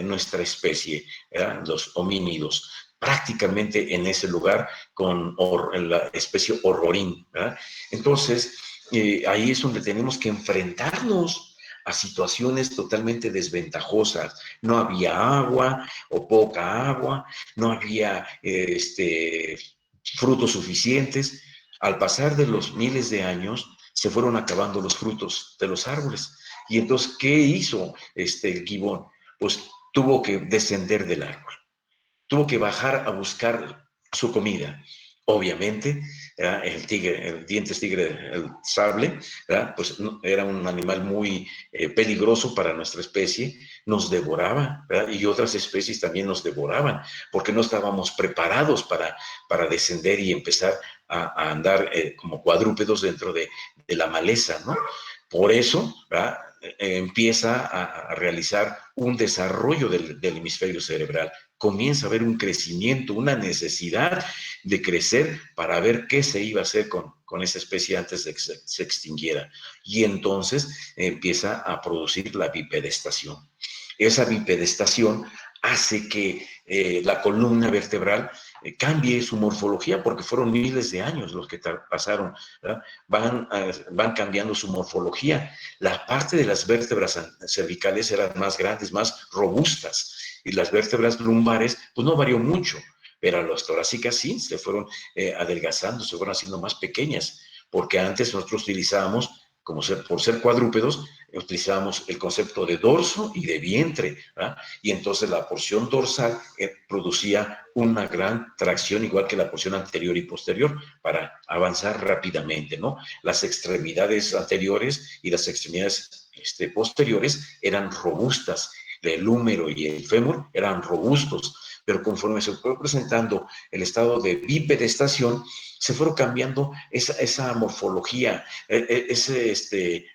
nuestra especie, ¿verdad? Los homínidos, prácticamente en ese lugar con la especie horrorín, ¿verdad? Entonces, ahí es donde tenemos que enfrentarnos a situaciones totalmente desventajosas. No había agua o poca agua, no había frutos suficientes. Al pasar de los miles de años, se fueron acabando los frutos de los árboles. Y entonces, ¿qué hizo el gibón? Pues tuvo que descender del árbol, tuvo que bajar a buscar su comida. Obviamente, el tigre, el dientes tigre, el sable, pues era un animal muy peligroso para nuestra especie, nos devoraba, ¿verdad? Y otras especies también nos devoraban, porque no estábamos preparados para descender y empezar a andar como cuadrúpedos dentro de la maleza, ¿no? Por eso, ¿verdad? Empieza a realizar un desarrollo del hemisferio cerebral, comienza a haber un crecimiento, una necesidad de crecer para ver qué se iba a hacer con esa especie antes de que se extinguiera. Y entonces empieza a producir la bipedestación. Esa bipedestación hace que la columna vertebral cambie su morfología, porque fueron miles de años los que pasaron, ¿verdad? Van cambiando su morfología. La parte de las vértebras cervicales eran más grandes, más robustas, y las vértebras lumbares, pues no varió mucho, pero las torácicas sí, se fueron adelgazando, se fueron haciendo más pequeñas, porque antes nosotros utilizábamos, por ser cuadrúpedos, utilizábamos el concepto de dorso y de vientre, ¿verdad? Y entonces la porción dorsal producía una gran tracción, igual que la porción anterior y posterior, para avanzar rápidamente, ¿no? Las extremidades anteriores y las extremidades posteriores eran robustas, el húmero y el fémur eran robustos, pero conforme se fue presentando el estado de bipedestación, se fueron cambiando esa morfología, ese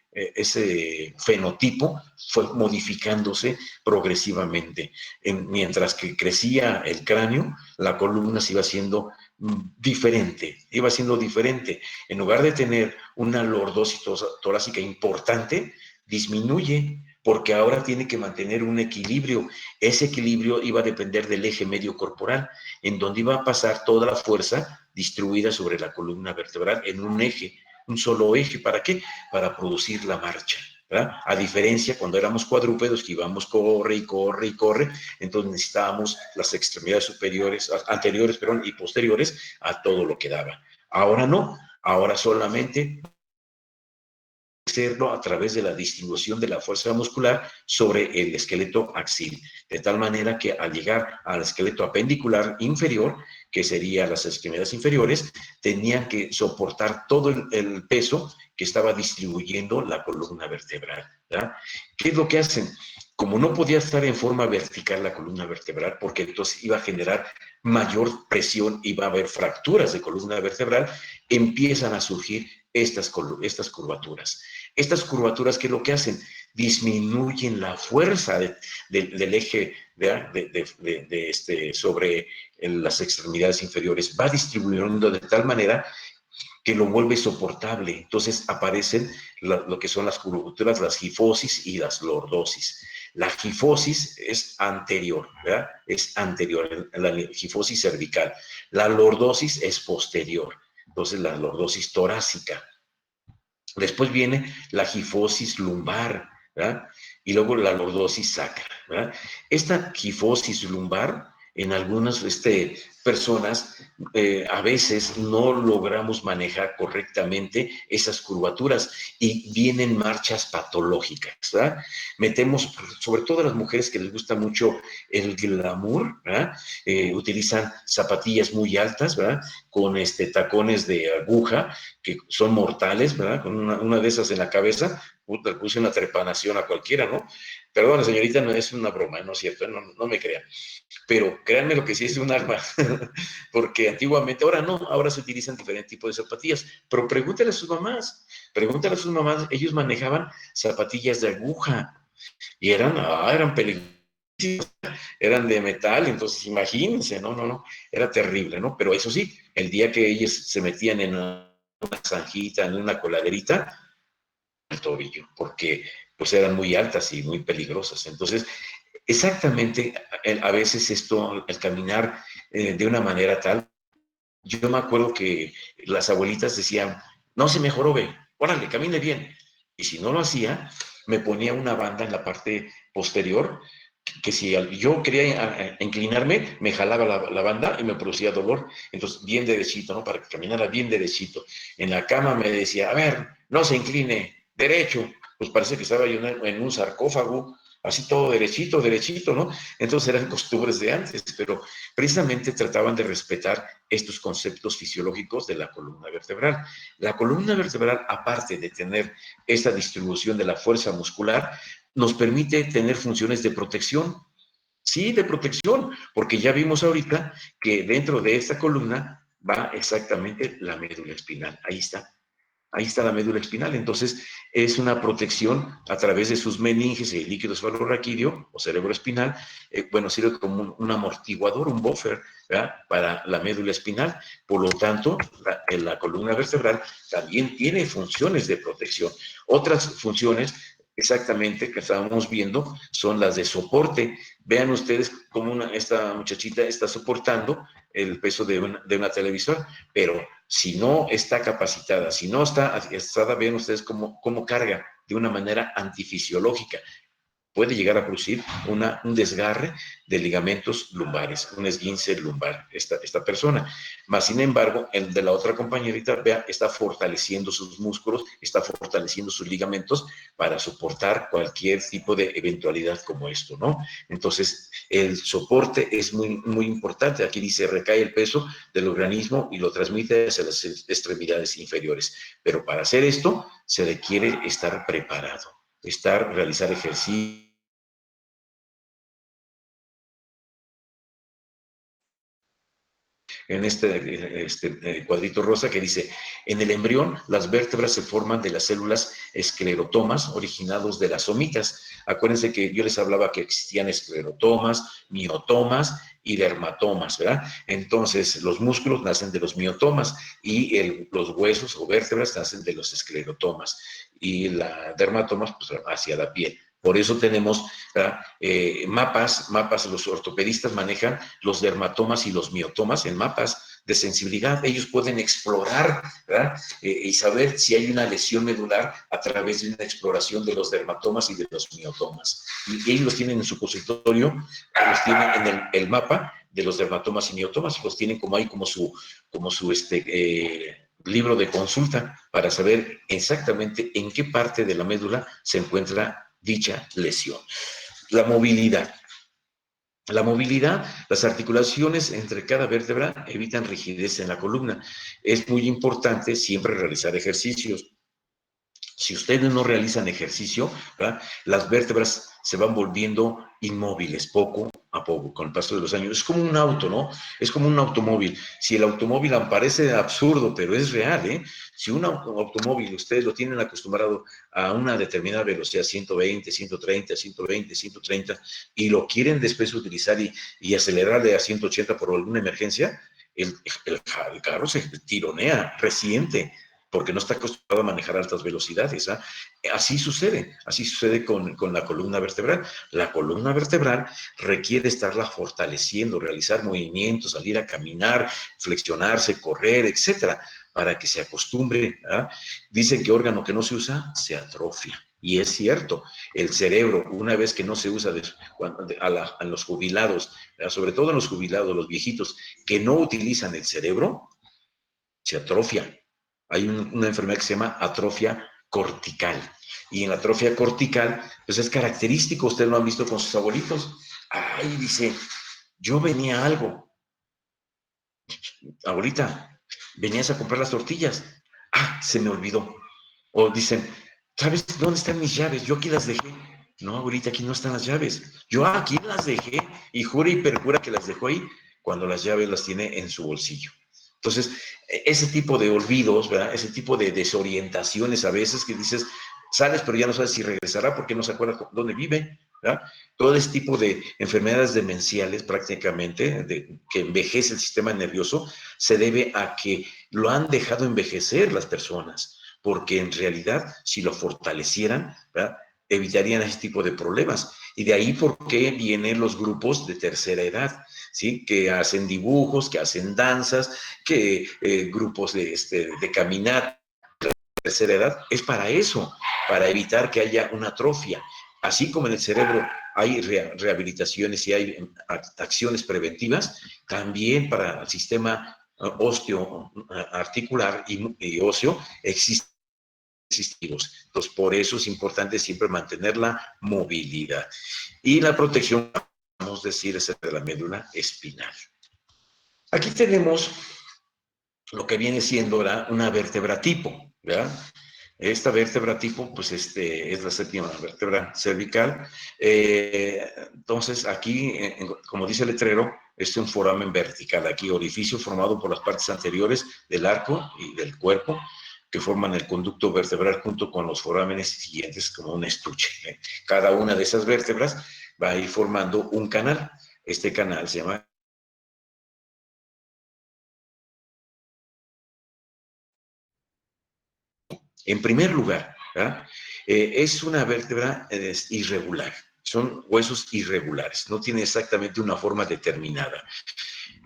fenotipo fue modificándose progresivamente. Mientras que crecía el cráneo, la columna se iba haciendo diferente, iba siendo diferente. En lugar de tener una lordosis torácica importante, disminuye, porque ahora tiene que mantener un equilibrio. Ese equilibrio iba a depender del eje medio corporal, en donde iba a pasar toda la fuerza distribuida sobre la columna vertebral en un eje, un solo eje. ¿Para qué? Para producir la marcha, ¿verdad? A diferencia cuando éramos cuadrúpedos, que íbamos corre y corre y corre, entonces necesitábamos las extremidades superiores, anteriores, perdón, y posteriores a todo lo que daba. Ahora no, ahora solamente hacerlo a través de la distribución de la fuerza muscular sobre el esqueleto axil, de tal manera que al llegar al esqueleto apendicular inferior, que serían las extremidades inferiores, tenían que soportar todo el peso que estaba distribuyendo la columna vertebral, ¿verdad? ¿Qué es lo que hacen? Como no podía estar en forma vertical la columna vertebral, porque entonces iba a generar mayor presión, iba a haber fracturas de columna vertebral, empiezan a surgir estas curvaturas. Estas curvaturas, ¿qué es lo que hacen? Disminuyen la fuerza del eje sobre las extremidades inferiores, va distribuyendo de tal manera que lo vuelve soportable. Entonces aparecen lo que son las curvaturas, las gifosis y las lordosis. La gifosis es anterior, ¿verdad? Es anterior, la gifosis cervical. La lordosis es posterior. Entonces la lordosis torácica. Después viene la gifosis lumbar, ¿verdad? Y luego la lordosis sacra, ¿verdad? Esta gifosis lumbar, en algunas personas, a veces no logramos manejar correctamente esas curvaturas y vienen marchas patológicas, ¿verdad? Metemos, sobre todo a las mujeres que les gusta mucho el glamour, ¿verdad? Utilizan zapatillas muy altas, ¿verdad? Con tacones de aguja, que son mortales, ¿verdad? Con una de esas en la cabeza, puta, puse una trepanación a cualquiera, ¿no? Perdón, señorita, no es una broma, no es cierto, no me crean. Pero créanme lo que sí es un arma, porque antiguamente, ahora no, ahora se utilizan diferentes tipos de zapatillas, pero pregúntale a sus mamás, ellos manejaban zapatillas de aguja, Y eran peligrosísimas, eran de metal, entonces imagínense, no, era terrible, ¿no? Pero eso sí, el día que ellas se metían en una zanjita, en una coladerita, el tobillo, porque pues eran muy altas y muy peligrosas. Entonces, exactamente, a veces esto, el caminar de una manera tal, yo me acuerdo que las abuelitas decían, no se me jorobe, órale, camine bien. Y si no lo hacía, me ponía una banda en la parte posterior, que si yo quería inclinarme, me jalaba la banda y me producía dolor. Entonces, bien derechito, ¿no? Para que caminara bien derechito. En la cama me decía, a ver, no se incline, derecho. Pues parece que estaba yo en un sarcófago, así todo derechito, derechito, ¿no? Entonces eran costumbres de antes, pero precisamente trataban de respetar estos conceptos fisiológicos de la columna vertebral. La columna vertebral, aparte de tener esta distribución de la fuerza muscular, nos permite tener funciones de protección. Sí, de protección, porque ya vimos ahorita que dentro de esta columna va exactamente la médula espinal. Ahí está la médula espinal. Entonces, es una protección a través de sus meninges y el líquido cefalorraquídeo o cerebro espinal. Bueno, sirve como un amortiguador, un buffer, ¿verdad? Para la médula espinal. Por lo tanto, la columna vertebral también tiene funciones de protección. Otras funciones exactamente que estábamos viendo son las de soporte. Vean ustedes cómo esta muchachita está soportando el peso de una televisor, pero si no está capacitada, si no está adiestrada, vean ustedes cómo carga de una manera antifisiológica. Puede llegar a producir un desgarre de ligamentos lumbares, un esguince lumbar, esta persona. Más sin embargo, el de la otra compañerita, vea, está fortaleciendo sus músculos, está fortaleciendo sus ligamentos para soportar cualquier tipo de eventualidad como esto, ¿no? Entonces, el soporte es muy importante. Aquí dice, recae el peso del organismo y lo transmite hacia las extremidades inferiores. Pero para hacer esto, se requiere estar preparado, realizar ejercicio. En este cuadrito rosa que dice, en el embrión las vértebras se forman de las células esclerotomas originados de las somitas. Acuérdense que yo les hablaba que existían esclerotomas, miotomas y dermatomas, ¿verdad? Entonces, los músculos nacen de los miotomas y los huesos o vértebras nacen de los esclerotomas y la dermatomas pues, hacia la piel. Por eso tenemos mapas, los ortopedistas manejan los dermatomas y los miotomas en mapas de sensibilidad. Ellos pueden explorar y saber si hay una lesión medular a través de una exploración de los dermatomas y de los miotomas. Y ellos los tienen en su consultorio, los tienen en el mapa de los dermatomas y miotomas, los tienen como su libro de consulta para saber exactamente en qué parte de la médula se encuentra dicha lesión. La movilidad. La movilidad, las articulaciones entre cada vértebra evitan rigidez en la columna. Es muy importante siempre realizar ejercicios. Si ustedes no realizan ejercicio, ¿verdad? Las vértebras se van volviendo inmóviles poco a poco con el paso de los años. Es como un auto, ¿no? Es como un automóvil. Si el automóvil parece absurdo, pero es real, ¿eh? Si un automóvil ustedes lo tienen acostumbrado a una determinada velocidad, 120, 130, 120, 130, y lo quieren después utilizar y acelerarle a 180 por alguna emergencia, el carro se tironea, resiente, porque no está acostumbrado a manejar altas velocidades. Así sucede con la columna vertebral. La columna vertebral requiere estarla fortaleciendo, realizar movimientos, salir a caminar, flexionarse, correr, etcétera, para que se acostumbre. Dicen que órgano que no se usa se atrofia. Y es cierto, el cerebro, una vez que no se usa a los jubilados, sobre todo en los jubilados, los viejitos, que no utilizan el cerebro, se atrofia. Hay una enfermedad que se llama atrofia cortical. Y en la atrofia cortical, pues es característico, ustedes lo han visto con sus abuelitos. Ay, dice, yo venía algo. Abuelita, venías a comprar las tortillas. Ah, se me olvidó. O dicen, ¿sabes dónde están mis llaves? Yo aquí las dejé. No, abuelita, aquí no están las llaves. Yo aquí las dejé y jura y perjura que las dejó ahí cuando las llaves las tiene en su bolsillo. Entonces, ese tipo de olvidos, ¿verdad? Ese tipo de desorientaciones a veces que dices, sales pero ya no sabes si regresará porque no se acuerda dónde vive, ¿verdad? Todo este tipo de enfermedades demenciales prácticamente, que envejece el sistema nervioso, se debe a que lo han dejado envejecer las personas, porque en realidad si lo fortalecieran, ¿verdad?, evitarían ese tipo de problemas. Y de ahí por qué vienen los grupos de tercera edad, ¿sí? Que hacen dibujos, que hacen danzas, que grupos de caminata de tercera edad, es para eso, para evitar que haya una atrofia. Así como en el cerebro hay rehabilitaciones y hay acciones preventivas, también para el sistema osteoarticular y óseo existen. Entonces, por eso es importante siempre mantener la movilidad. Y la protección, vamos a decir, es de la médula espinal. Aquí tenemos lo que viene siendo, ¿verdad?, una vértebra tipo, ¿verdad? Esta vértebra tipo, pues es la séptima vértebra cervical. Entonces, aquí, como dice el letrero, es un foramen vertical. Aquí, orificio formado por las partes anteriores del arco y del cuerpo, que forman el conducto vertebral junto con los forámenes siguientes como un estuche. Cada una de esas vértebras va a ir formando un canal. Este canal se llama... En primer lugar, ¿verdad?, es una vértebra irregular. Son huesos irregulares, no tiene exactamente una forma determinada.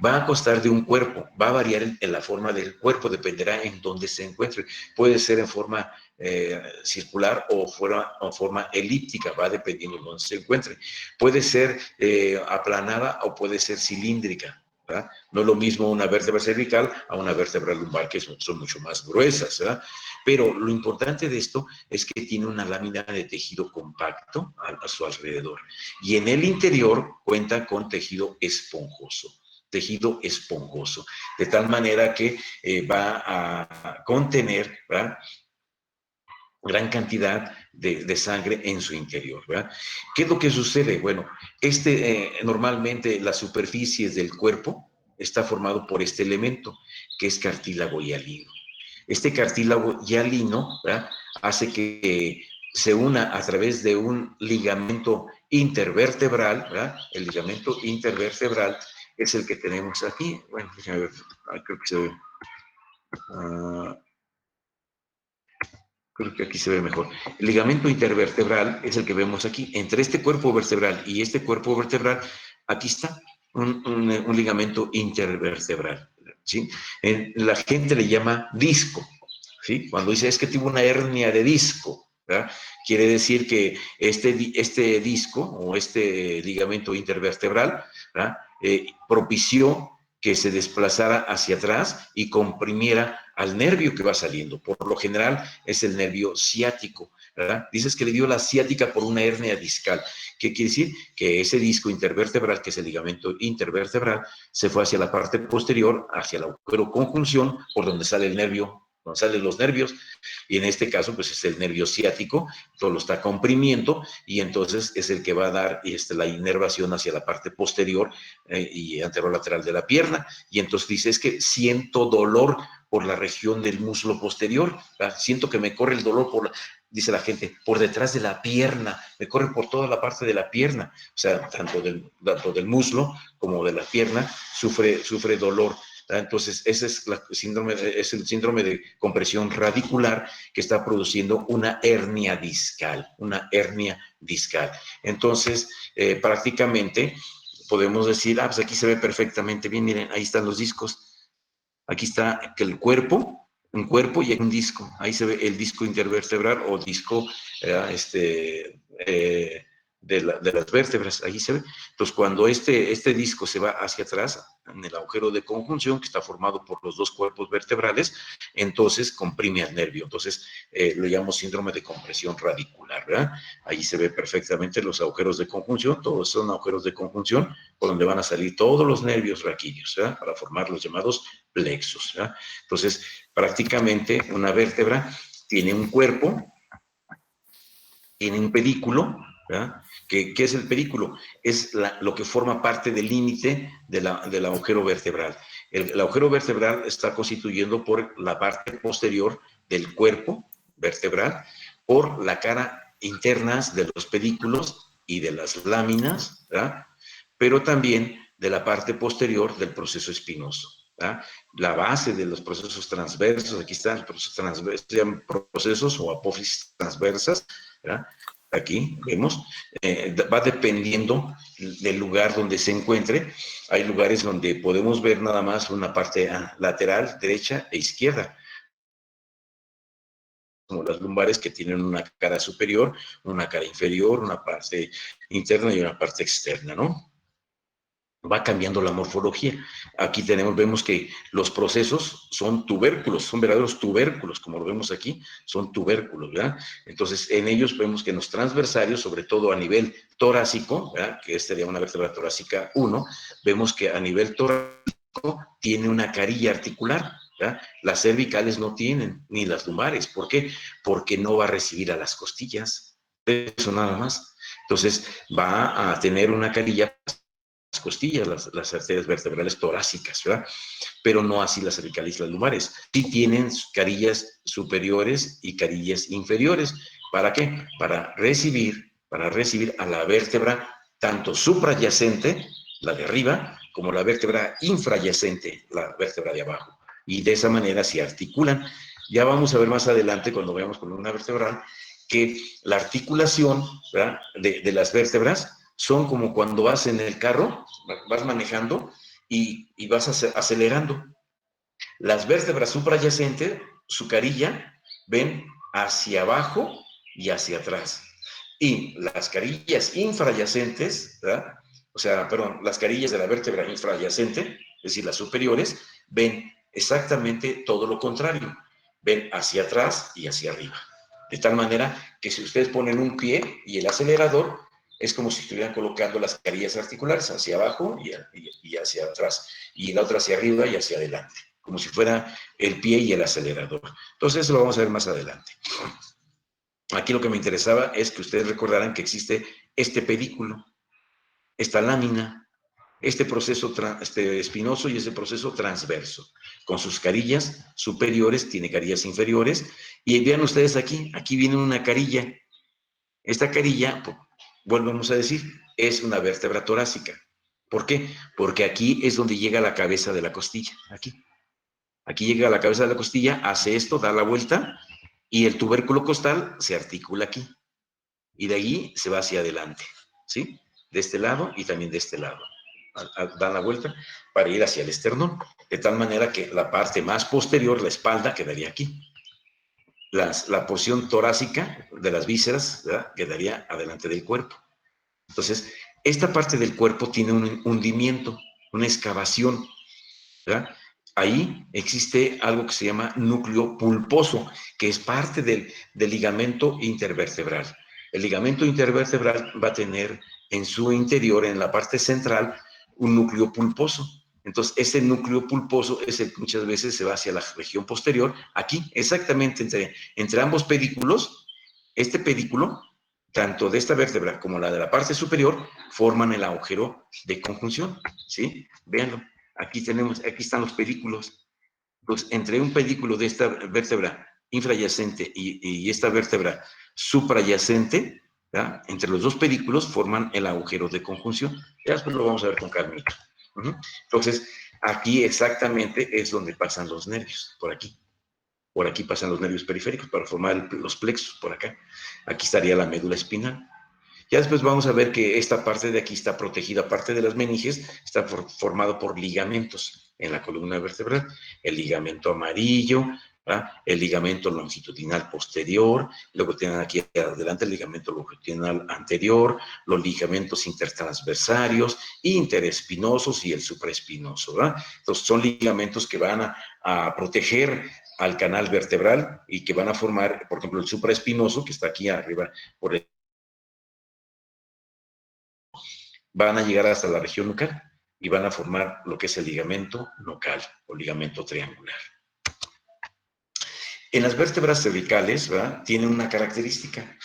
Va a constar de un cuerpo, va a variar en la forma del cuerpo, dependerá en dónde se encuentre. Puede ser en forma circular o forma elíptica, va dependiendo de dónde se encuentre. Puede ser aplanada o puede ser cilíndrica, ¿verdad? No es lo mismo una vértebra cervical a una vértebra lumbar, que son mucho más gruesas, ¿verdad? Pero lo importante de esto es que tiene una lámina de tejido compacto a su alrededor. Y en el interior cuenta con tejido esponjoso, de tal manera que va a contener, ¿verdad?, gran cantidad de sangre en su interior, ¿verdad? ¿Qué es lo que sucede? Bueno, normalmente las superficies del cuerpo está formado por este elemento, que es cartílago hialino. Este cartílago hialino, ¿verdad?, hace que se una a través de un ligamento intervertebral, ¿verdad? El ligamento intervertebral es el que tenemos aquí. Bueno, déjame ver, creo que se ve. Creo que aquí se ve mejor. El ligamento intervertebral es el que vemos aquí. Entre este cuerpo vertebral y este cuerpo vertebral, aquí está un ligamento intervertebral, ¿sí? La gente le llama disco, ¿sí? Cuando dice es que tuvo una hernia de disco, ¿verdad?, quiere decir que este disco o este ligamento intervertebral, ¿verdad?, propició que se desplazara hacia atrás y comprimiera al nervio que va saliendo. Por lo general es el nervio ciático, ¿verdad? Dices que le dio la ciática por una hernia discal. ¿Qué quiere decir? Que ese disco intervertebral, que es el ligamento intervertebral, se fue hacia la parte posterior, hacia el agujero conjunción, por donde sale el nervio, donde salen los nervios, y en este caso pues es el nervio ciático, todo lo está comprimiendo y entonces es el que va a dar la inervación hacia la parte posterior y anterolateral de la pierna, y entonces dice, es que siento dolor por la región del muslo posterior, ¿verdad? Siento que me corre el dolor dice la gente, por detrás de la pierna, me corre por toda la parte de la pierna, o sea, tanto del muslo como de la pierna, sufre dolor. Entonces, ese es el síndrome de compresión radicular que está produciendo una hernia discal, Entonces, prácticamente podemos decir, pues aquí se ve perfectamente bien, miren, ahí están los discos. Aquí está un cuerpo y hay un disco. Ahí se ve el disco intervertebral o disco de las vértebras, ahí se ve. Entonces, cuando este disco se va hacia atrás, en el agujero de conjunción, que está formado por los dos cuerpos vertebrales, entonces comprime al nervio. Entonces, lo llamamos síndrome de compresión radicular, ¿verdad? Ahí se ve perfectamente los agujeros de conjunción, todos son agujeros de conjunción, por donde van a salir todos los nervios raquídeos, ¿verdad?, para formar los llamados plexos, ¿verdad? Entonces, prácticamente una vértebra tiene un cuerpo, tiene un pedículo, ¿verdad? ¿Qué es el pedículo? Es lo que forma parte del límite del agujero vertebral. El agujero vertebral está constituyendo por la parte posterior del cuerpo vertebral, por la cara internas de los pedículos y de las láminas, ¿verdad? Pero también de la parte posterior del proceso espinoso, ¿verdad? La base de los procesos transversos, aquí están los procesos transversos, se llaman procesos o apófisis transversas, ¿verdad? Aquí vemos, va dependiendo del lugar donde se encuentre. Hay lugares donde podemos ver nada más una parte lateral, derecha e izquierda, como las lumbares, que tienen una cara superior, una cara inferior, una parte interna y una parte externa, ¿no? Va cambiando la morfología. Aquí vemos que los procesos son tubérculos, son verdaderos tubérculos, como lo vemos aquí, son tubérculos, ¿verdad? Entonces, en ellos vemos que en los transversarios, sobre todo a nivel torácico, ¿verdad? Que sería una vértebra torácica 1, vemos que a nivel torácico tiene una carilla articular, ¿verdad? Las cervicales no tienen, ni las lumbares. ¿Por qué? Porque no va a recibir a las costillas. Eso nada más. Entonces, va a tener una carilla costillas, las arterias vertebrales torácicas, ¿verdad? Pero no así las cervicales y las lumbares. Sí tienen carillas superiores y carillas inferiores. ¿Para qué? Para recibir a la vértebra tanto suprayacente, la de arriba, como la vértebra infrayacente, la vértebra de abajo. Y de esa manera se articulan. Ya vamos a ver más adelante, cuando veamos columna vertebral, que la articulación, ¿verdad?, de las vértebras son como cuando vas en el carro, vas manejando y vas acelerando. Las vértebras suprayacentes, su carilla, ven hacia abajo y hacia atrás. Y las carillas infrayacentes, ¿verdad? O sea, perdón, las carillas de la vértebra infrayacente, es decir, las superiores, ven exactamente todo lo contrario. Ven hacia atrás y hacia arriba. De tal manera que si ustedes ponen un pie y el acelerador, es como si estuvieran colocando las carillas articulares hacia abajo y hacia atrás, y la otra hacia arriba y hacia adelante, como si fuera el pie y el acelerador. Entonces eso lo vamos a ver más adelante. Aquí lo que me interesaba es que ustedes recordaran que existe este pedículo, esta lámina, este proceso espinoso y ese proceso transverso, con sus carillas superiores, tiene carillas inferiores, y vean ustedes aquí viene una carilla. Esta carilla, volvemos a decir, es una vértebra torácica. ¿Por qué? Porque aquí es donde llega la cabeza de la costilla, aquí. Aquí llega la cabeza de la costilla, hace esto, da la vuelta, y el tubérculo costal se articula aquí. Y de allí se va hacia adelante, ¿sí? De este lado y también de este lado. Dan la vuelta para ir hacia el esternón, de tal manera que la parte más posterior, la espalda, quedaría aquí. La porción torácica de las vísceras, ¿verdad?, quedaría adelante del cuerpo. Entonces, esta parte del cuerpo tiene un hundimiento, una excavación, ¿verdad? Ahí existe algo que se llama núcleo pulposo, que es parte del ligamento intervertebral. El ligamento intervertebral va a tener en su interior, en la parte central, un núcleo pulposo. Entonces, ese núcleo pulposo es el que muchas veces se va hacia la región posterior, aquí, exactamente entre ambos pedículos. Este pedículo, tanto de esta vértebra como la de la parte superior, forman el agujero de conjunción, ¿sí? Véanlo. Aquí están los pedículos. Pues entre un pedículo de esta vértebra infrayacente y esta vértebra suprayacente, ¿verdad?, entre los dos pedículos forman el agujero de conjunción. Ya después lo vamos a ver con calmita. Entonces, aquí exactamente es donde pasan los nervios, por aquí. Por aquí pasan los nervios periféricos para formar los plexos, por acá. Aquí estaría la médula espinal. Ya después vamos a ver que esta parte de aquí está protegida, parte de las meninges está formado por ligamentos en la columna vertebral. El ligamento amarillo, ¿verdad?, el ligamento longitudinal posterior, luego tienen aquí adelante el ligamento longitudinal anterior, los ligamentos intertransversarios, interespinosos y el supraespinoso, ¿verdad? Entonces son ligamentos que van a proteger al canal vertebral y que van a formar, por ejemplo, el supraespinoso, que está aquí arriba por el, van a llegar hasta la región nucal y van a formar lo que es el ligamento nucal o ligamento triangular. En las vértebras cervicales, ¿verdad?, tienen una característica,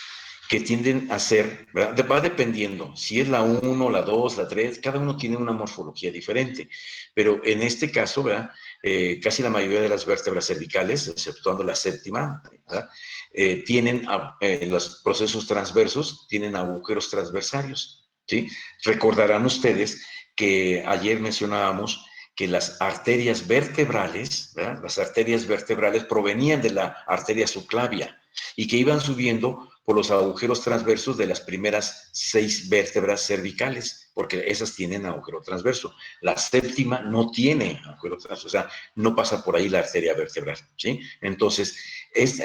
que tienden a ser, ¿verdad? Va dependiendo, si es la 1, la 2, la 3, cada uno tiene una morfología diferente, pero en este caso, ¿verdad? Casi la mayoría de las vértebras cervicales, exceptuando la séptima, ¿verdad? Tienen los procesos transversos, tienen agujeros transversarios, ¿sí? Recordarán ustedes que ayer mencionábamos que las arterias vertebrales, ¿verdad? Las arterias vertebrales provenían de la arteria subclavia y que iban subiendo por los agujeros transversos de las primeras 6 vértebras cervicales, porque esas tienen agujero transverso. La séptima no tiene agujero transverso, o sea, no pasa por ahí la arteria vertebral, ¿sí? Entonces,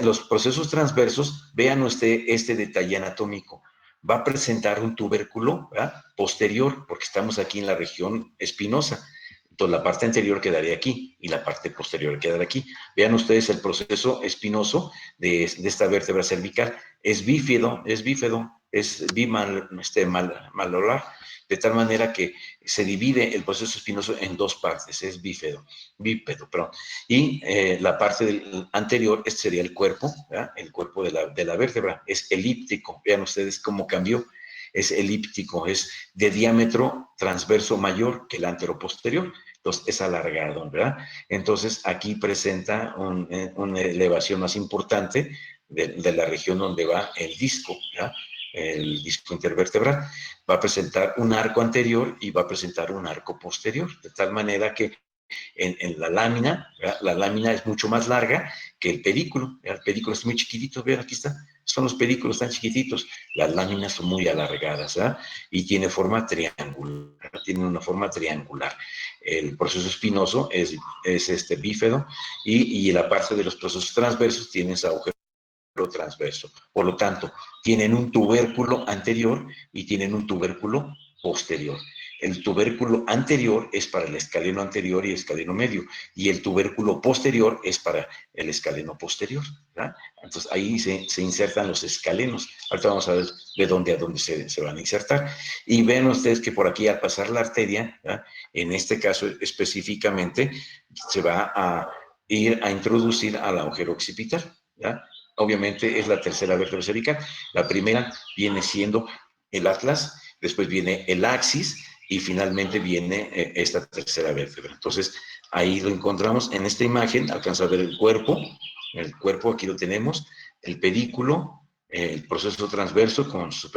los procesos transversos, vean usted este detalle anatómico, va a presentar un tubérculo, ¿verdad? Posterior, porque estamos aquí en la región espinosa. Entonces, la parte anterior quedaría aquí y la parte posterior quedaría aquí. Vean ustedes el proceso espinoso de esta vértebra cervical. Es bípedo, es bimalolar, de tal manera que se divide el proceso espinoso en 2 partes, es bípedo, perdón. Y la parte anterior, este sería el cuerpo, ¿verdad? El cuerpo de la vértebra, es elíptico. Vean ustedes cómo cambió. Es elíptico, es de diámetro transverso mayor que el anteroposterior, entonces es alargado, ¿verdad? Entonces aquí presenta una elevación más importante de la región donde va el disco, ¿verdad? El disco intervertebral, va a presentar un arco anterior y va a presentar un arco posterior, de tal manera que en la lámina, ¿verdad? La lámina es mucho más larga que el pedículo, ¿verdad? El pedículo es muy chiquitito, vean, aquí está, son los pedículos tan chiquititos, las láminas son muy alargadas, ¿verdad? Y tiene forma triangular, tiene una forma triangular. El proceso espinoso es bípedo y la parte de los procesos transversos tiene ese agujero transverso. Por lo tanto, tienen un tubérculo anterior y tienen un tubérculo posterior. El tubérculo anterior es para el escaleno anterior y escaleno medio, y el tubérculo posterior es para el escaleno posterior, ¿verdad? Entonces ahí se insertan los escalenos. Ahorita vamos a ver de dónde a dónde se van a insertar. Y ven ustedes que por aquí al pasar la arteria, ¿verdad? En este caso específicamente, se va a ir a introducir al agujero occipital, ¿verdad? Obviamente es la tercera vértebra cervical. La primera viene siendo el atlas, después viene el axis y finalmente viene esta tercera vértebra. Entonces, ahí lo encontramos en esta imagen, alcanza a ver el cuerpo aquí lo tenemos, el pedículo, el proceso transverso con sus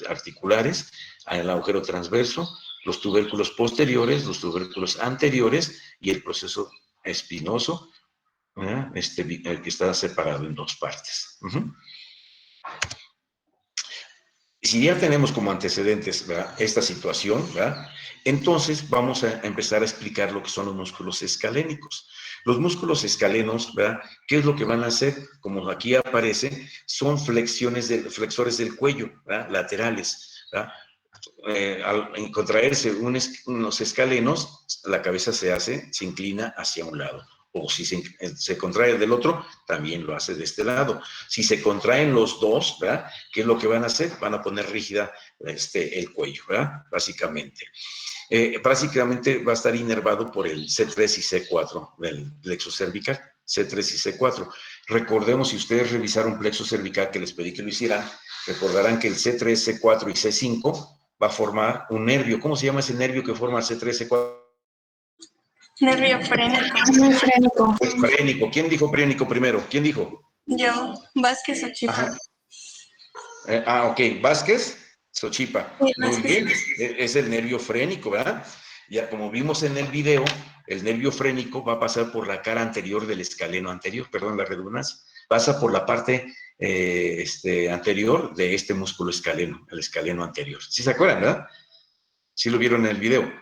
articulares, el agujero transverso, los tubérculos posteriores, los tubérculos anteriores y el proceso espinoso, que está separado en 2 partes. Si ya tenemos como antecedentes, ¿verdad?, esta situación, ¿verdad?, entonces vamos a empezar a explicar lo que son los músculos escalénicos. Los músculos escalenos, ¿verdad?, ¿qué es lo que van a hacer? Como aquí aparece, son flexores del cuello, ¿verdad?, laterales, ¿verdad? Al contraerse unos escalenos, la cabeza se inclina hacia un lado. O si se contrae del otro, también lo hace de este lado. Si se contraen los dos, ¿verdad?, ¿qué es lo que van a hacer? Van a poner rígida el cuello, ¿verdad?, básicamente. Básicamente va a estar inervado por el C3 y C4 del plexo cervical, C3 y C4. Recordemos, si ustedes revisaron plexo cervical, que les pedí que lo hicieran, recordarán que el C3, C4 y C5 va a formar un nervio. ¿Cómo se llama ese nervio que forma el C3, C4? Nervio frénico. Pues frénico. ¿Quién dijo frénico primero? ¿Quién dijo? Yo, Vázquez Ochipa. Ok. Vázquez Sochipa. Sí, Muy Vázquez. bien. Es el nervio frénico, ¿verdad? Ya como vimos en el video, el nervio frénico va a pasar por la cara anterior del escaleno anterior, perdón la redundancia. Pasa por la parte anterior de este músculo escaleno, el escaleno anterior. ¿Sí se acuerdan, verdad? Sí lo vieron en el video.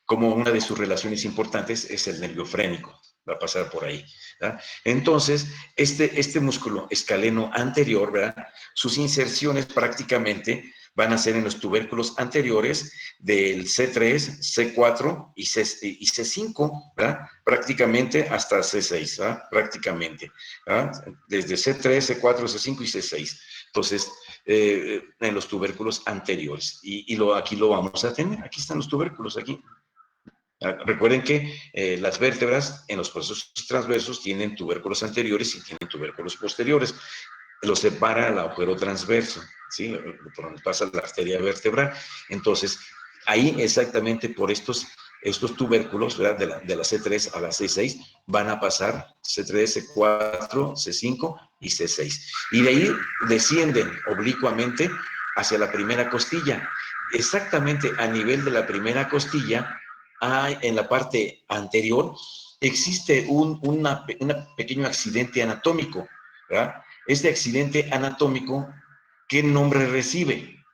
Como una de sus relaciones importantes es el nervio frénico, va a pasar por ahí, ¿verdad? Entonces, este músculo escaleno anterior, ¿verdad?, sus inserciones prácticamente van a ser en los tubérculos anteriores del C3, C4 y C5, ¿verdad?, prácticamente hasta C6, ¿verdad?, prácticamente, ¿verdad?, desde C3, C4, C5 y C6. Entonces, en los tubérculos anteriores. Aquí lo vamos a tener. Aquí están los tubérculos, aquí. Recuerden que las vértebras en los procesos transversos tienen tubérculos anteriores y tienen tubérculos posteriores. lo separa el agujero transverso, ¿sí? Por donde pasa la arteria vertebral. Entonces, ahí exactamente por estos tubérculos, ¿verdad? De la C3 a la C6 van a pasar C3, C4, C5 y C6. Y de ahí descienden oblicuamente hacia la primera costilla. Exactamente a nivel de la primera costilla, en la parte anterior, existe un pequeño accidente anatómico, ¿verdad? Este accidente anatómico, ¿qué nombre recibe?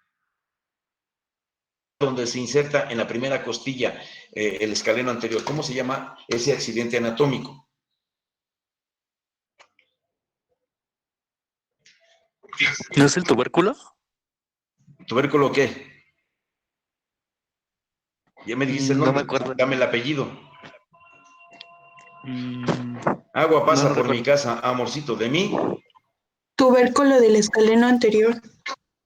Donde se inserta en la primera costilla el escaleno anterior. ¿Cómo se llama ese accidente anatómico? ¿No es el tubérculo? ¿Tubérculo qué? Ya me dijiste el No me nombre, acuerdo. dame el apellido. Mm, Agua pasa no por mi recuerdo. casa, amorcito de mí. Tubérculo del escaleno anterior.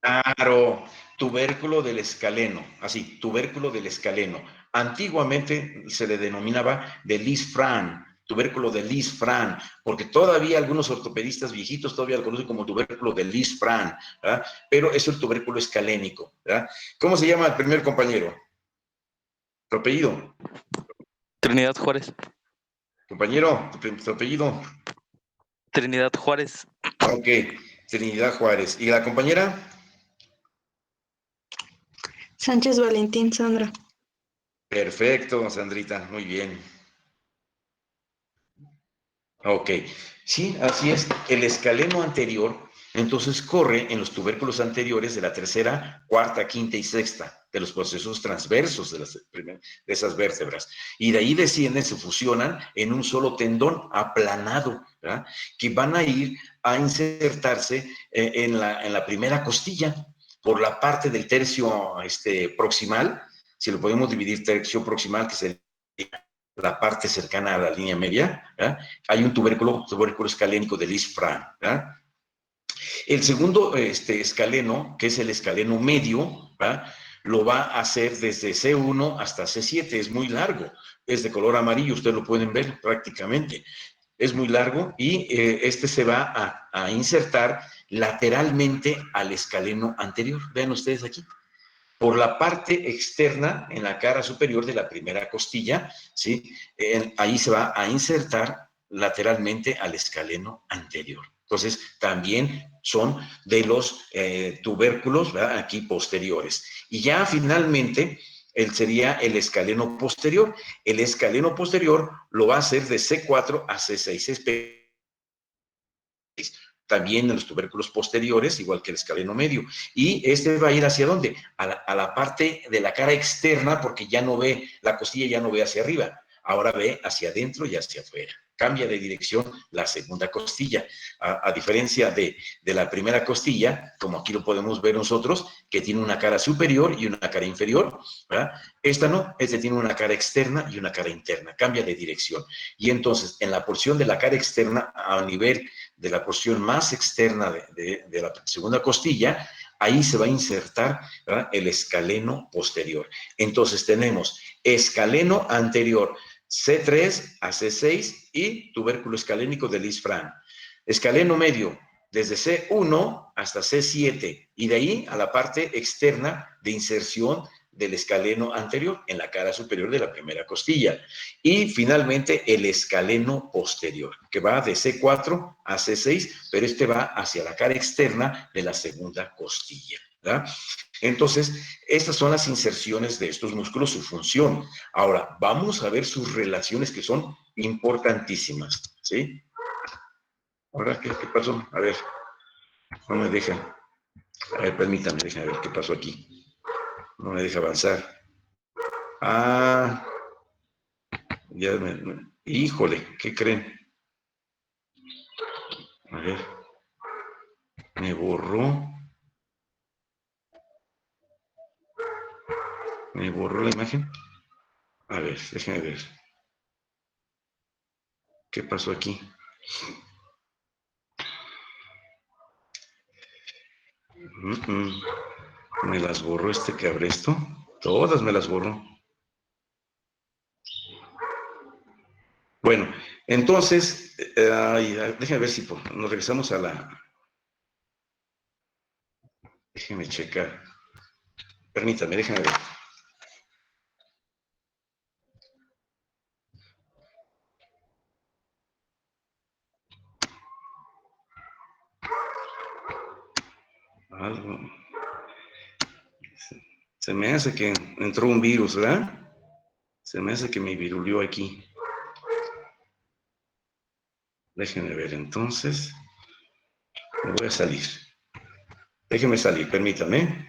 Claro, tubérculo del escaleno, así, tubérculo del escaleno. Antiguamente se le denominaba de Lisfranc, tubérculo de Lisfranc, porque todavía algunos ortopedistas viejitos todavía lo conocen como tubérculo de Lisfranc, ¿verdad? Pero es el tubérculo escalénico, ¿verdad? ¿Cómo se llama el primer compañero? ¿Tu apellido? Trinidad Juárez. Compañero, tu apellido. Trinidad Juárez. Ok, Trinidad Juárez. ¿Y la compañera? Sánchez Valentín Sandra. Perfecto, Sandrita, muy bien. Ok, sí, así es. El escaleno anterior, entonces corre en los tubérculos anteriores de la tercera, cuarta, quinta y sexta, de los procesos transversos de esas vértebras. Y de ahí descienden, se fusionan en un solo tendón aplanado, ¿verdad? Que van a ir a insertarse en la primera costilla por la parte del tercio proximal, si lo podemos dividir tercio proximal, que es la parte cercana a la línea media, ¿verdad? Hay un tubérculo escalénico de Lisfranc, ¿verdad? El segundo escaleno, que es el escaleno medio, ¿verdad? Lo va a hacer desde C1 hasta C7, es muy largo, es de color amarillo, ustedes lo pueden ver prácticamente, es muy largo y este se va a insertar lateralmente al escaleno anterior, vean ustedes aquí, por la parte externa, en la cara superior de la primera costilla, ¿sí? Ahí se va a insertar lateralmente al escaleno anterior. Entonces, también son de los tubérculos, ¿verdad? Aquí posteriores. Y ya finalmente, sería el escaleno posterior. El escaleno posterior lo va a hacer de C4 a C6. También en los tubérculos posteriores, igual que el escaleno medio. Y este va a ir hacia dónde? A la parte de la cara externa, porque ya no ve, la costilla ya no ve hacia arriba, ahora ve hacia adentro y hacia afuera. Cambia de dirección la segunda costilla, a diferencia de la primera costilla, como aquí lo podemos ver nosotros, que tiene una cara superior y una cara inferior, ¿verdad? Esta no, este tiene una cara externa y una cara interna, cambia de dirección. Y entonces, en la porción de la cara externa, a nivel de la porción más externa de la segunda costilla, ahí se va a insertar, ¿verdad?, el escaleno posterior. Entonces tenemos escaleno anterior, C3 a C6 y tubérculo escalénico de Lisfranc. Escaleno medio, desde C1 hasta C7 y de ahí a la parte externa de inserción del escaleno anterior en la cara superior de la primera costilla. Y finalmente el escaleno posterior, que va de C4 a C6, pero este va hacia la cara externa de la segunda costilla, ¿verdad? Entonces, estas son las inserciones de estos músculos, su función. Ahora, vamos a ver sus relaciones que son importantísimas, ¿sí? Ahora, ¿qué pasó? A ver, no me deja. A ver, permítame, déjame ver qué pasó aquí. No me deja avanzar. Ah, ya híjole, ¿qué creen? A ver, me borró la imagen. A ver, déjenme ver. ¿Qué pasó aquí? Me las borró este cabresto. Todas me las borró. Bueno, entonces, déjenme ver si nos regresamos a la Déjeme checar. Permítame, déjame ver. Algo. Se me hace que entró un virus, ¿verdad? Se me hace que me virulió aquí. Déjenme ver entonces. Me voy a salir. Déjenme salir, permítame.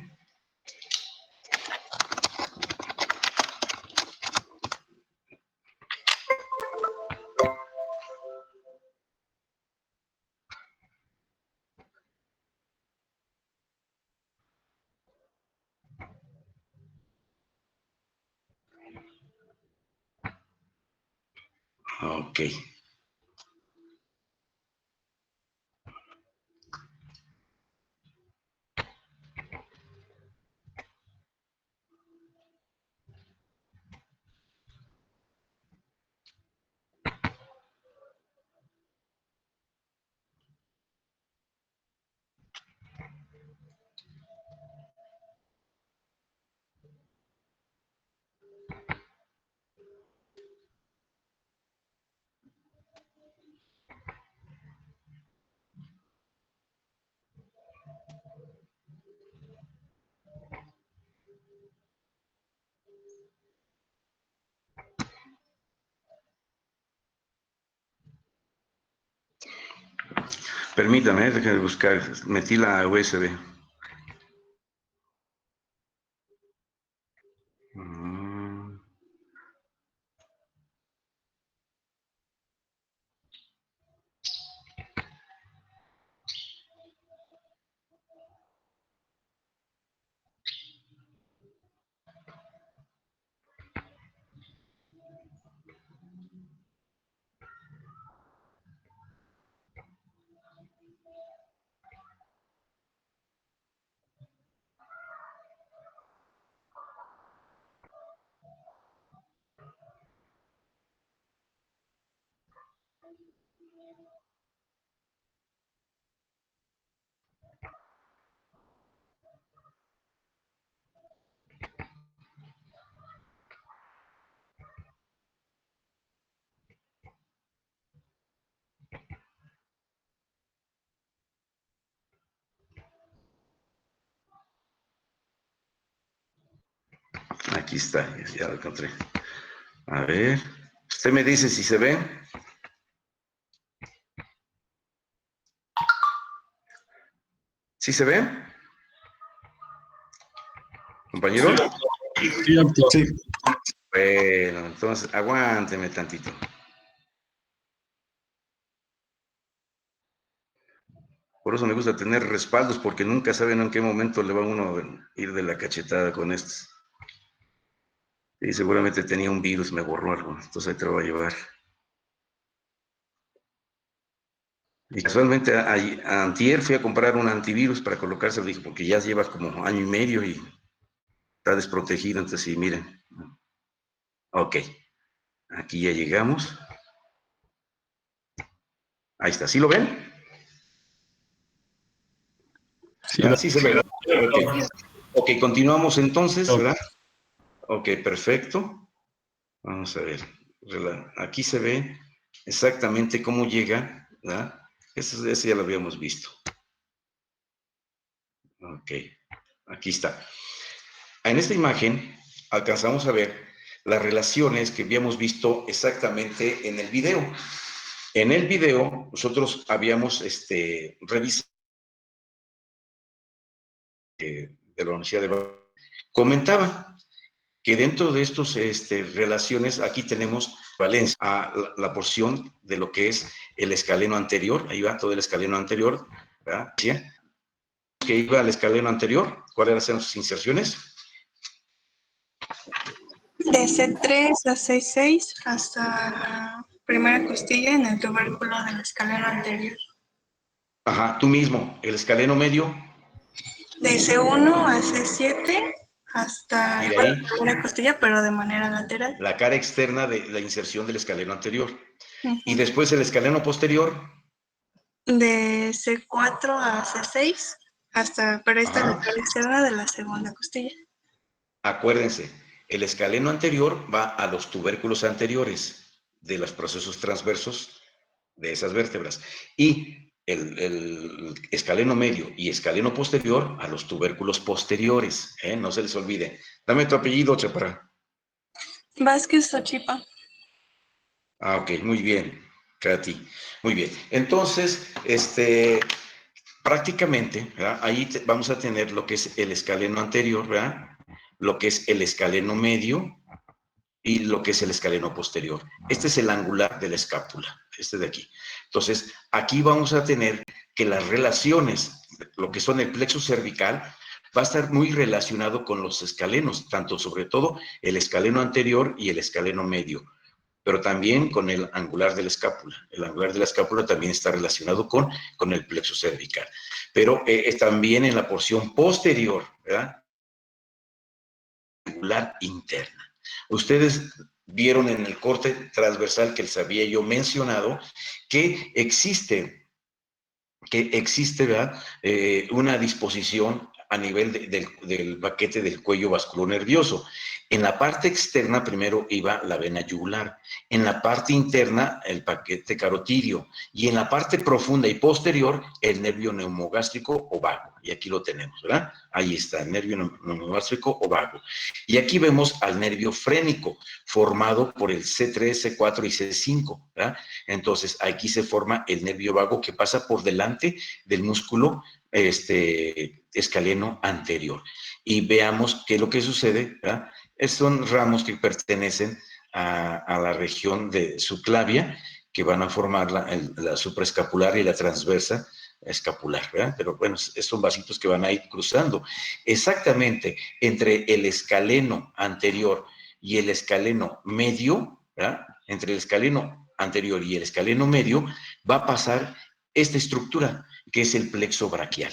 Ok. Permítame, déjame buscar. Metí la USB. Aquí está, ya lo encontré. A ver, usted me dice si se ve. ¿Sí se ve? ¿Compañero? Sí, doctor. Sí. Bueno, entonces aguánteme tantito. Por eso me gusta tener respaldos, porque nunca saben en qué momento le va uno a ir de la cachetada con estos. Y seguramente tenía un virus, me borró algo, entonces ahí te lo voy a llevar. Y casualmente antier fui a comprar un antivirus para colocárselo, dije, porque ya lleva como año y medio y está desprotegido, entonces sí, miren. Ok, aquí ya llegamos. Ahí está, ¿sí lo ven? Sí, Sí se ve. Ok, continuamos entonces, ¿verdad? Ok, perfecto. Vamos a ver. Aquí se ve exactamente cómo llega, ¿verdad? Eso ya lo habíamos visto. Ok, aquí está. En esta imagen alcanzamos a ver las relaciones que habíamos visto exactamente en el video. En el video nosotros habíamos revisado de la Universidad de comentaba que dentro de estas relaciones aquí tenemos valencia a la porción de lo que es el escaleno anterior, ahí va todo el escaleno anterior, ¿verdad? Que iba al escaleno anterior, ¿cuáles eran sus inserciones? De C3 a C6 hasta la primera costilla en el tubérculo del escaleno anterior. Ajá, tú mismo, el escaleno medio. De C1 a C7 hasta Y de la ahí, primera costilla, pero de manera lateral. la cara externa de la inserción del escaleno anterior. Y Uh-huh. después el escaleno posterior. De C4 a C6 pero esta es la Ajá. cara externa de la segunda costilla. Acuérdense, el escaleno anterior va a los tubérculos anteriores de los procesos transversos de esas vértebras y el escaleno medio y escaleno posterior a los tubérculos posteriores, ¿eh? No se les olvide. Dame tu apellido, Chapara. Vázquez Sochipa. Ah, ok, muy bien, Katy. Muy bien. Entonces, prácticamente, ¿verdad? Ahí vamos a tener lo que es el escaleno anterior, ¿verdad? Lo que es el escaleno medio y lo que es el escaleno posterior. Este es el angular de la escápula, este de aquí. Entonces, aquí vamos a tener que las relaciones, lo que son el plexo cervical, va a estar muy relacionado con los escalenos, tanto sobre todo el escaleno anterior y el escaleno medio, pero también con el angular de la escápula. El angular de la escápula también está relacionado con el plexo cervical. Pero también en la porción posterior, ¿verdad? Angular interna. Ustedes vieron en el corte transversal que les había yo mencionado que existe, ¿verdad? Una disposición a nivel del paquete del cuello vasculonervioso. En la parte externa primero iba la vena yugular, en la parte interna el paquete carotidio y en la parte profunda y posterior el nervio neumogástrico o vago. Y aquí lo tenemos, ¿verdad? Ahí está, el nervio neumogástrico o vago. Y aquí vemos al nervio frénico formado por el C3, C4 y C5, ¿verdad? Entonces aquí se forma el nervio vago que pasa por delante del músculo escaleno anterior. Y veamos qué es lo que sucede, ¿verdad? Son ramos que pertenecen a la región de subclavia, que van a formar la supraescapular y la transversa escapular, ¿verdad? Pero bueno, son vasitos que van a ir cruzando. Exactamente entre el escaleno anterior y el escaleno medio, ¿verdad? Entre el escaleno anterior y el escaleno medio va a pasar esta estructura, que es el plexo braquial.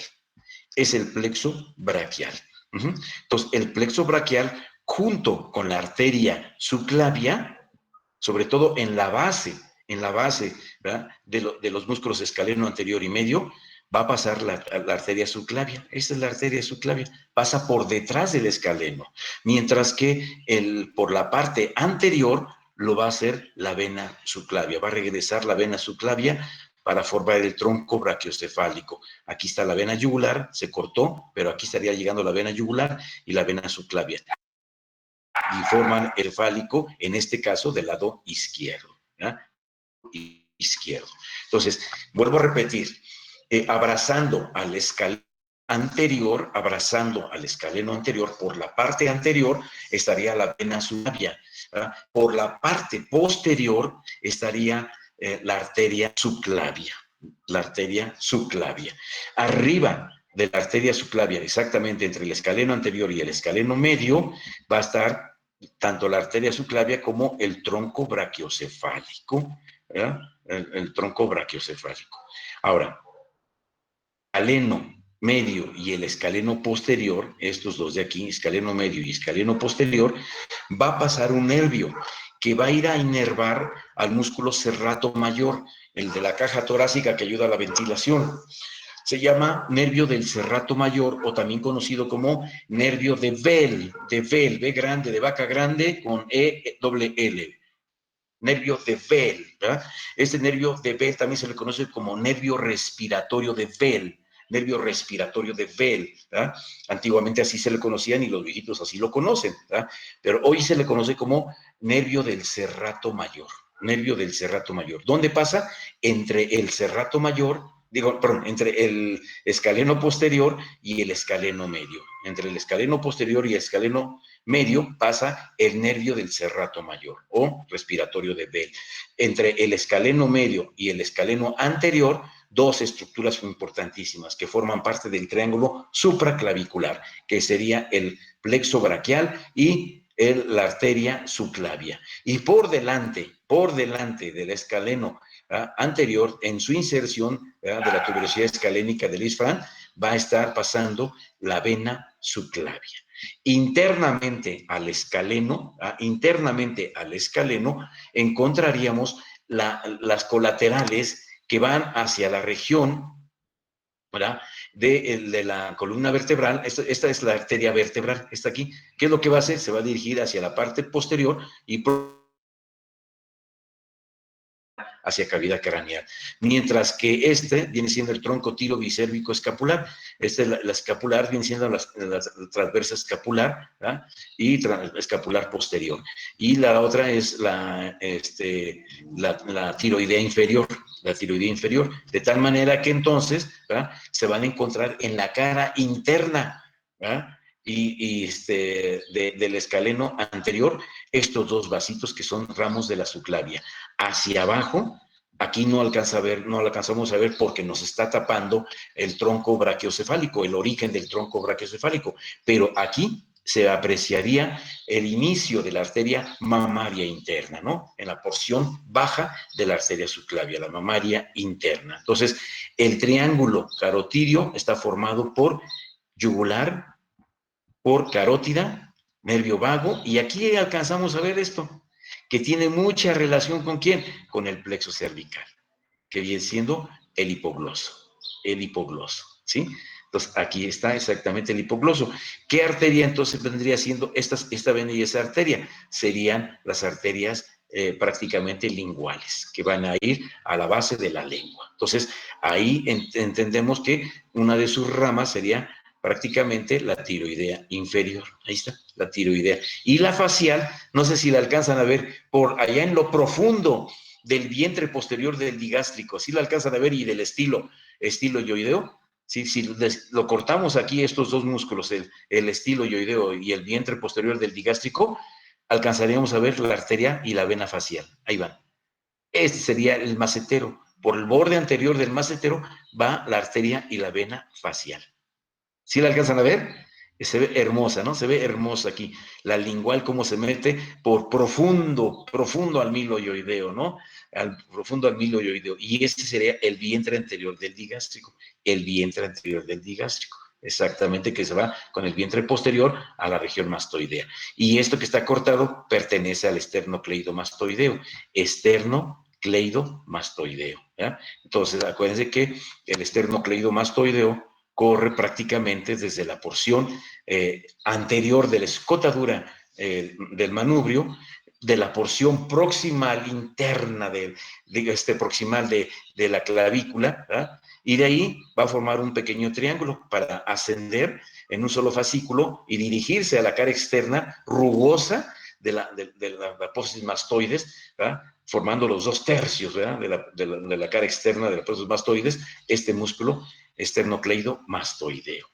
Es el plexo braquial. Entonces, el plexo braquial, junto con la arteria subclavia, sobre todo en la base, ¿verdad? de los músculos escaleno anterior y medio, va a pasar la arteria subclavia. Esta es la arteria subclavia. Pasa por detrás del escaleno, mientras que por la parte anterior lo va a hacer la vena subclavia. Va a regresar la vena subclavia para formar el tronco brachiocefálico. Aquí está la vena yugular, se cortó, pero aquí estaría llegando la vena yugular y la vena subclavia. Y forman el fálico, en este caso, del lado izquierdo. ¿Ya? Izquierdo. Entonces, vuelvo a repetir, abrazando al escaleno anterior, por la parte anterior estaría la vena subclavia. ¿Verdad? Por la parte posterior estaría la arteria subclavia. Arriba de la arteria subclavia, exactamente entre el escaleno anterior y el escaleno medio, va a estar tanto la arteria subclavia como el tronco brachiocefálico, ¿verdad? El tronco brachiocefálico. Ahora, escaleno medio y el escaleno posterior, estos dos de aquí, escaleno medio y escaleno posterior, va a pasar un nervio que va a ir a inervar al músculo serrato mayor, el de la caja torácica que ayuda a la ventilación. Se llama nervio del serrato mayor o también conocido como nervio de Bell, B grande, de vaca grande, con doble L. Nervio de Bell, ¿verdad? Este nervio de Bell también se le conoce como nervio respiratorio de Bell, ¿verdad? Antiguamente así se le conocían y los viejitos así lo conocen, ¿verdad? Pero hoy se le conoce como nervio del serrato mayor, ¿Dónde pasa? Entre el serrato mayor, entre el escaleno posterior y el escaleno medio. Entre el escaleno posterior y el escaleno medio pasa el nervio del serrato mayor o respiratorio de Bell. Entre el escaleno medio y el escaleno anterior, dos estructuras importantísimas que forman parte del triángulo supraclavicular, que sería el plexo braquial y la arteria subclavia. Y por delante del escaleno anterior, en su inserción de la tuberosidad escalénica del isfrán, va a estar pasando la vena subclavia. Internamente al escaleno, encontraríamos las colaterales que van hacia la región ¿verdad? De la columna vertebral. Esta es la arteria vertebral, esta aquí. ¿Qué es lo que va a hacer? Se va a dirigir hacia la parte posterior y hacia cavidad craneal, mientras que este viene siendo el tronco tiro bicérvico escapular. La escapular viene siendo la transversa escapular, ¿verdad? Y escapular posterior. Y la otra es la tiroidea inferior, de tal manera que entonces, ¿verdad?, se van a encontrar en la cara interna, ¿verdad?, del escaleno anterior, estos dos vasitos que son ramos de la subclavia. Hacia abajo, aquí no alcanzamos a ver porque nos está tapando el tronco brachiocefálico, el origen del tronco brachiocefálico, pero aquí se apreciaría el inicio de la arteria mamaria interna, ¿no? En la porción baja de la arteria subclavia, la mamaria interna. Entonces, el triángulo carotidio está formado por yugular, por carótida, nervio vago, y aquí alcanzamos a ver esto, que tiene mucha relación ¿con quién? Con el plexo cervical, que viene siendo el hipogloso, ¿sí? Entonces, aquí está exactamente el hipogloso. ¿Qué arteria entonces vendría siendo esta vena y esa arteria? Serían las arterias prácticamente linguales, que van a ir a la base de la lengua. Entonces, ahí entendemos que una de sus ramas sería prácticamente la tiroidea inferior. Ahí está, la tiroidea. Y la facial, no sé si la alcanzan a ver, por allá en lo profundo del vientre posterior del digástrico, ¿sí la alcanzan a ver? Y del estilo yoideo. Si lo cortamos aquí, estos dos músculos, el estilo yoideo y el vientre posterior del digástrico, alcanzaríamos a ver la arteria y la vena facial. Ahí van. Este sería el macetero. Por el borde anterior del macetero va la arteria y la vena facial. ¿Sí la alcanzan a ver? Se ve hermosa, ¿no? Se ve hermosa aquí. La lingual, cómo se mete por profundo al milo yoideo, ¿no? Profundo al milo yoideo. Y este sería el vientre anterior del digástrico. El vientre anterior del digástrico. Exactamente, que se va con el vientre posterior a la región mastoidea. Y esto que está cortado pertenece al esternocleidomastoideo. Esternocleidomastoideo. ¿Ya? Entonces, acuérdense que el esternocleidomastoideo corre prácticamente desde la porción anterior de la escotadura del manubrio, de la porción proximal interna proximal de la clavícula, ¿verdad? Y de ahí va a formar un pequeño triángulo para ascender en un solo fascículo y dirigirse a la cara externa rugosa de la apófisis mastoides, ¿verdad?, formando los 2/3, ¿verdad?, de la cara externa de la apófisis mastoides, este músculo esternocleidomastoideo.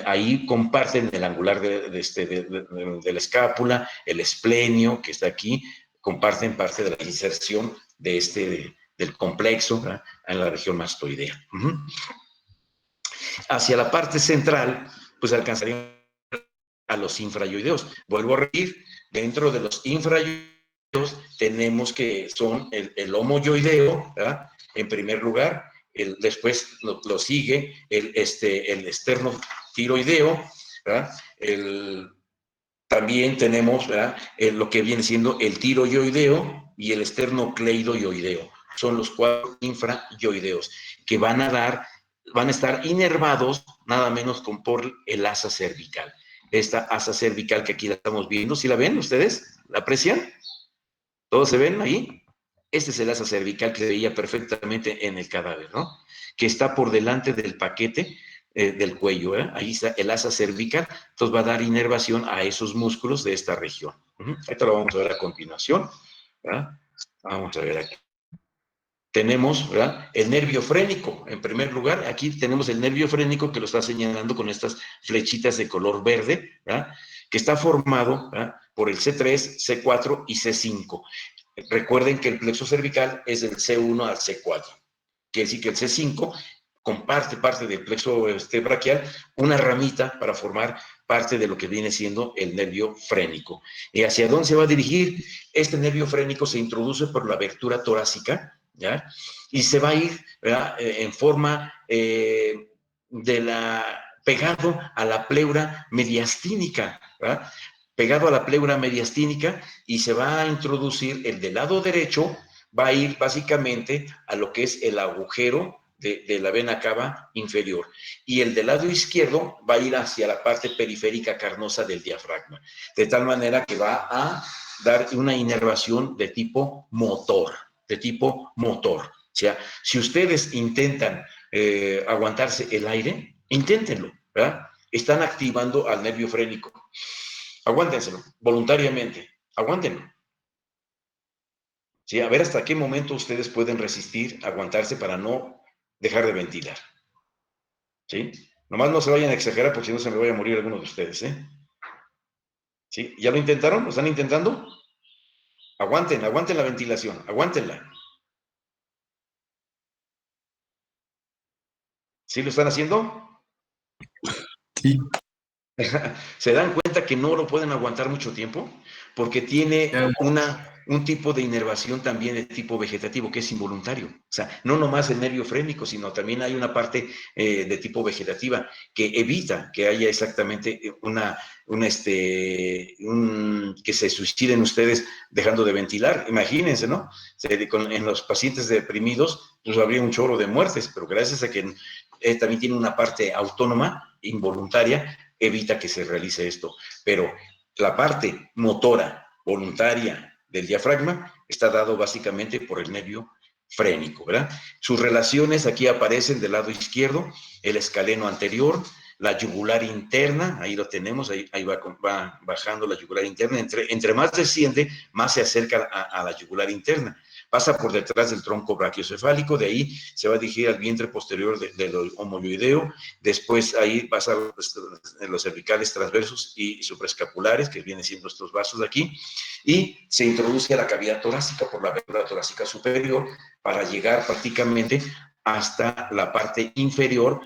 Ahí comparten el angular de la escápula, el esplenio que está aquí, comparten parte de la inserción del complexo, ¿verdad?, en la región mastoidea. Hacia la parte central, pues alcanzaríamos a los infrayoideos. Vuelvo a repetir, dentro de los infrayoideos tenemos que son el homoyoideo, ¿verdad?, en primer lugar. Después lo sigue el esternotiroideo, ¿verdad? También tenemos, ¿verdad?, lo que viene siendo el tiroyoideo y el esternocleidoyoideo. Son los 4 infrayoideos que van a estar inervados nada menos por el asa cervical. Esta asa cervical que aquí la estamos viendo, ¿sí la ven ustedes? ¿La aprecian? ¿Todos se ven ahí? Este es el asa cervical que se veía perfectamente en el cadáver, ¿no? Que está por delante del paquete del cuello, ¿eh? Ahí está el asa cervical, entonces va a dar inervación a esos músculos de esta región. Esto lo vamos a ver a continuación, ¿verdad? Vamos a ver aquí. Tenemos, ¿verdad?, el nervio frénico. En primer lugar, aquí tenemos el nervio frénico que lo está señalando con estas flechitas de color verde, ¿verdad?, que está formado, ¿verdad?, por el C3, C4 y C5. Recuerden que el plexo cervical es del C1 al C4. Quiere decir que el C5 comparte parte del plexo braquial, una ramita para formar parte de lo que viene siendo el nervio frénico. ¿Y hacia dónde se va a dirigir? Este nervio frénico se introduce por la abertura torácica, ¿ya?, y se va a ir, ¿verdad?, en forma pegado a la pleura mediastínica, ¿verdad?, pegado a la pleura mediastínica, y se va a introducir el del lado derecho, va a ir básicamente a lo que es el agujero de la vena cava inferior, y el del lado izquierdo va a ir hacia la parte periférica carnosa del diafragma, de tal manera que va a dar una inervación de tipo motor, O sea, si ustedes intentan aguantarse el aire, inténtenlo, ¿verdad? Están activando al nervio frénico. Aguántenselo, voluntariamente, aguántenlo. Sí, a ver hasta qué momento ustedes pueden resistir, aguantarse para no dejar de ventilar. ¿Sí? Nomás no se vayan a exagerar porque si no se me vaya a morir alguno de ustedes, ¿eh? ¿Sí? ¿Ya lo intentaron? ¿Lo están intentando? Aguanten la ventilación, aguántenla. ¿Sí lo están haciendo? Sí. ¿Se dan cuenta que no lo pueden aguantar mucho tiempo? Porque tiene un tipo de inervación también de tipo vegetativo que es involuntario. O sea, no nomás el nervio frénico, sino también hay una parte de tipo vegetativa que evita que haya exactamente que se suiciden ustedes dejando de ventilar. Imagínense, ¿no? En los pacientes deprimidos, pues habría un chorro de muertes, pero gracias a que también tiene una parte autónoma, involuntaria, evita que se realice esto. Pero la parte motora, voluntaria del diafragma está dado básicamente por el nervio frénico, ¿verdad? Sus relaciones aquí aparecen del lado izquierdo, el escaleno anterior, la yugular interna, ahí lo tenemos, ahí va bajando la yugular interna, entre más desciende, más se acerca a la yugular interna. Pasa por detrás del tronco brachiocefálico, de ahí se va a dirigir al vientre posterior del homoyoideo, después ahí pasa en los cervicales transversos y supraescapulares, que vienen siendo estos vasos de aquí, y se introduce a la cavidad torácica por la vértebra torácica superior para llegar prácticamente hasta la parte inferior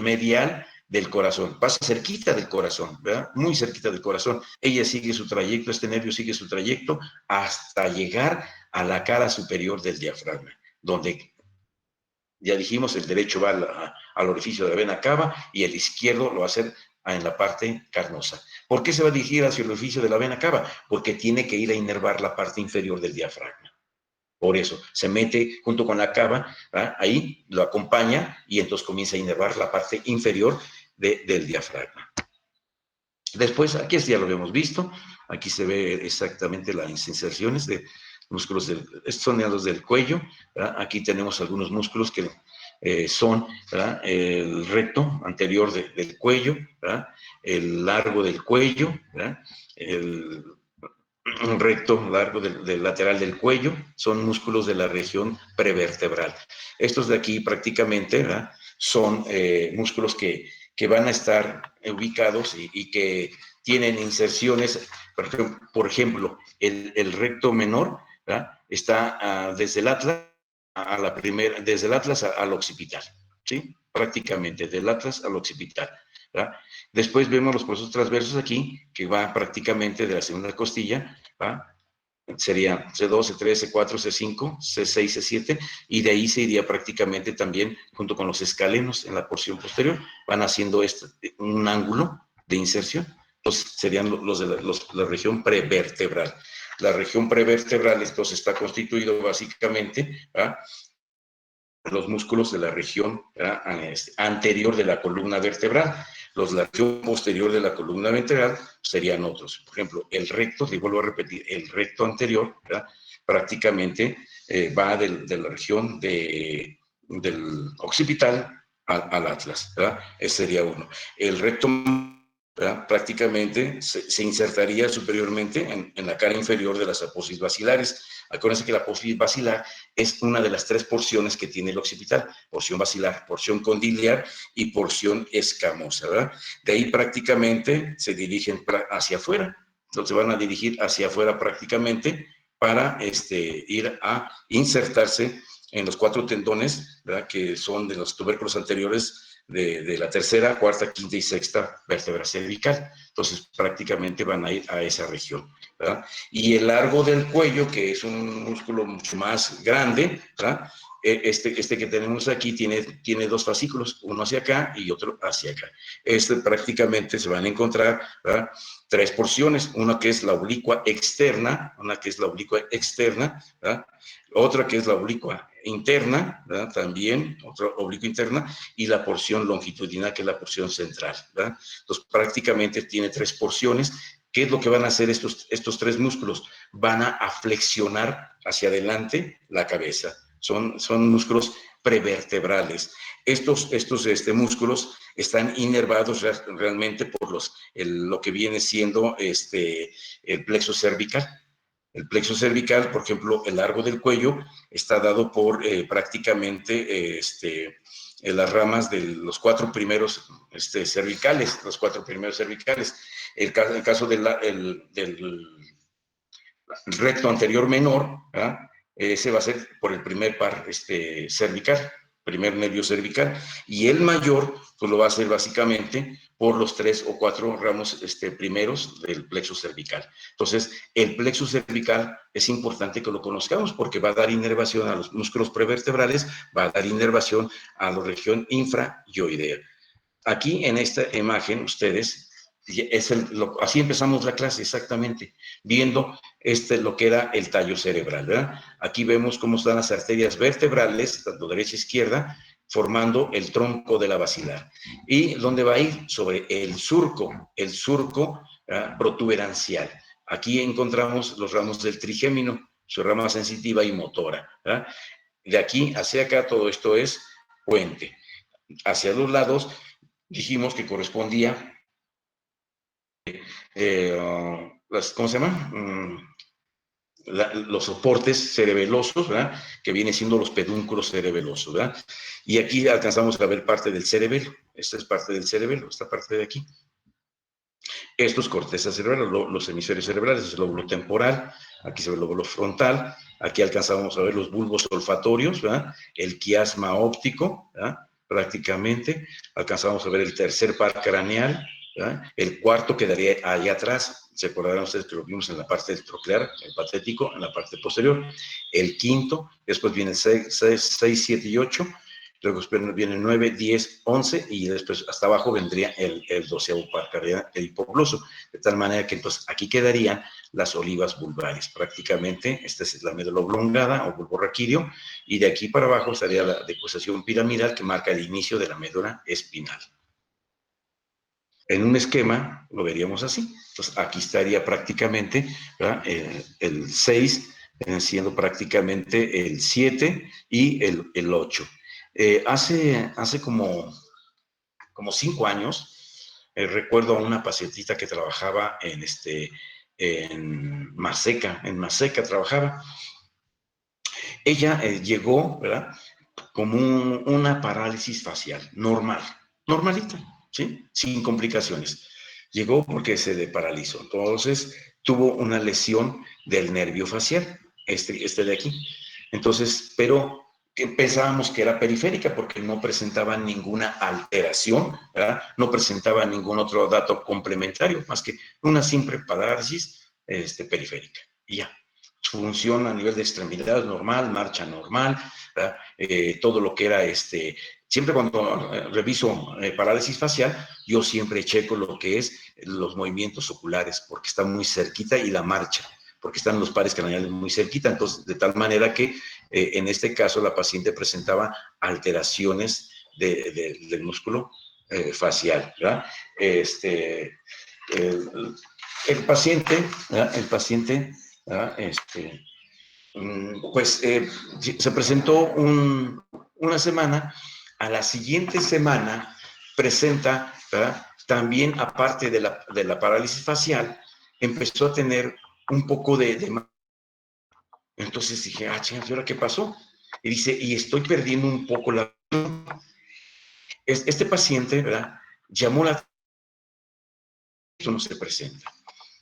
medial del corazón. Pasa cerquita del corazón, ¿verdad? Muy cerquita del corazón. Ella sigue su trayecto, este nervio sigue su trayecto hasta llegar a la cara superior del diafragma, donde ya dijimos, el derecho va al orificio de la vena cava y el izquierdo lo va a hacer en la parte carnosa. ¿Por qué se va a dirigir hacia el orificio de la vena cava? Porque tiene que ir a inervar la parte inferior del diafragma. Por eso, se mete junto con la cava, ¿verdad? Ahí lo acompaña y entonces comienza a inervar la parte inferior del diafragma. Después, aquí ya lo habíamos visto, aquí se ve exactamente las inserciones de músculos, estos son los del cuello, ¿verdad? Aquí tenemos algunos músculos que son, ¿verdad? El recto anterior del cuello, ¿verdad? El largo del cuello, ¿verdad? El recto largo del lateral del cuello, son músculos de la región prevertebral. Estos de aquí prácticamente, ¿verdad? Son músculos que van a estar ubicados y que tienen inserciones, por ejemplo, el recto menor, ¿verdad? Está desde el atlas desde el atlas al occipital, ¿sí? Prácticamente, del atlas al occipital, ¿verdad? Después vemos los procesos transversos aquí, que va prácticamente de la segunda costilla, ¿va? Sería C2, C3, C4, C5, C6, C7, y de ahí se iría prácticamente también, junto con los escalenos en la porción posterior, van haciendo un ángulo de inserción. Entonces serían los de la región prevertebral. La región prevertebral, entonces, está constituido básicamente, ¿va? Los músculos de la región anterior de la columna vertebral. Los de la región posterior de la columna vertebral serían otros. Por ejemplo, el recto, te vuelvo a repetir, el recto anterior, ¿verdad? Prácticamente va de la región del occipital al atlas, ¿verdad? Ese sería uno. El recto, ¿verdad? Prácticamente se insertaría superiormente en la cara inferior de las apófisis basilares. Acuérdense que la apófisis basilar es una de las tres porciones que tiene el occipital: porción basilar, porción condiliar y porción escamosa, ¿verdad? De ahí prácticamente se dirigen hacia afuera, entonces van a dirigir hacia afuera prácticamente para ir a insertarse en los 4 tendones, ¿verdad? Que son de los tubérculos anteriores de la tercera, cuarta, quinta y sexta vértebra cervical. Entonces prácticamente van a ir a esa región, ¿verdad? Y el largo del cuello, que es un músculo mucho más grande, ¿verdad? Este que tenemos aquí tiene dos fascículos, uno hacia acá y otro hacia acá. Prácticamente se van a encontrar, ¿verdad?, tres porciones, una que es la oblicua externa, ¿verdad?, otra que es la oblicua interna, ¿verdad?, también otra oblicua interna, y la porción longitudinal, que es la porción central, ¿verdad? Entonces, prácticamente tiene tres porciones. ¿Qué es lo que van a hacer estos tres músculos? Van a flexionar hacia adelante la cabeza. Son músculos prevertebrales. Estos músculos están inervados realmente por lo que viene siendo el plexo cervical. El plexo cervical, por ejemplo, el largo del cuello está dado por prácticamente las ramas de los cuatro primeros cervicales, El caso del recto anterior menor, ¿verdad?, ese va a ser por el primer par cervical, primer nervio cervical, y el mayor pues lo va a hacer básicamente por los 3 o 4 ramos primeros del plexo cervical. Entonces, el plexo cervical es importante que lo conozcamos porque va a dar inervación a los músculos prevertebrales, va a dar inervación a la región infrayoidea. Aquí en esta imagen, ustedes, así empezamos la clase exactamente, viendo lo que era el tallo cerebral, ¿verdad? Aquí vemos cómo están las arterias vertebrales, tanto derecha e izquierda, formando el tronco de la basilar. ¿Y dónde va a ir? Sobre el surco protuberancial. Aquí encontramos los ramos del trigémino, su rama sensitiva y motora, ¿verdad? De aquí hacia acá todo esto es puente. Hacia los lados dijimos que correspondía ¿cómo se llama? Los soportes cerebelosos, ¿verdad?, que vienen siendo los pedúnculos cerebelosos, ¿verdad? Y aquí alcanzamos a ver parte del cerebelo. Esta es parte del cerebelo, esta parte de aquí. Esto es corteza cerebral, los hemisferios cerebrales, es el lóbulo temporal, aquí se ve el lóbulo frontal, aquí alcanzamos a ver los bulbos olfatorios, ¿verdad?, el quiasma óptico, ¿verdad?, prácticamente, alcanzamos a ver el tercer par craneal, ¿verdad?, el cuarto quedaría allá atrás, se acordarán ustedes que lo vimos en la parte del troclear, el patético, en la parte posterior, el quinto, después viene 6, 7 y 8, luego viene 9, 10, 11 y después hasta abajo vendría el 12º par craneal, el hipogloso, de tal manera que entonces aquí quedarían las olivas vulvares. Prácticamente esta es la médula oblongada o bulbo raquídeo y de aquí para abajo estaría la decusación piramidal que marca el inicio de la médula espinal. En un esquema lo veríamos así. Entonces aquí estaría prácticamente, ¿verdad?, el 6, siendo prácticamente el 7 y el 8. Hace como 5 años, recuerdo a una pacientita que trabajaba en Maseca trabajaba. Ella llegó, ¿verdad?, como una parálisis facial, normalita, ¿sí?, sin complicaciones. Llegó porque se le paralizó. Entonces, tuvo una lesión del nervio facial, de aquí. Entonces, pero pensábamos que era periférica porque no presentaba ninguna alteración, ¿verdad?, no presentaba ningún otro dato complementario, más que una simple parálisis periférica. Y ya. Su función a nivel de extremidades normal, marcha normal, ¿verdad?, todo lo que era siempre cuando reviso parálisis facial, yo siempre checo lo que es los movimientos oculares, porque está muy cerquita, y la marcha, porque están los pares craneales muy cerquita. Entonces, de tal manera que en este caso la paciente presentaba alteraciones del músculo facial, ¿verdad? El paciente, ¿verdad?, ¿verdad?, pues se presentó una semana. A la siguiente semana presenta, ¿verdad?, también, aparte de la parálisis facial, empezó a tener un poco de... Entonces dije, chinga, ¿y ahora qué pasó? Y dice, y estoy perdiendo un poco la... Este paciente, ¿verdad?, llamó la... Esto no se presenta,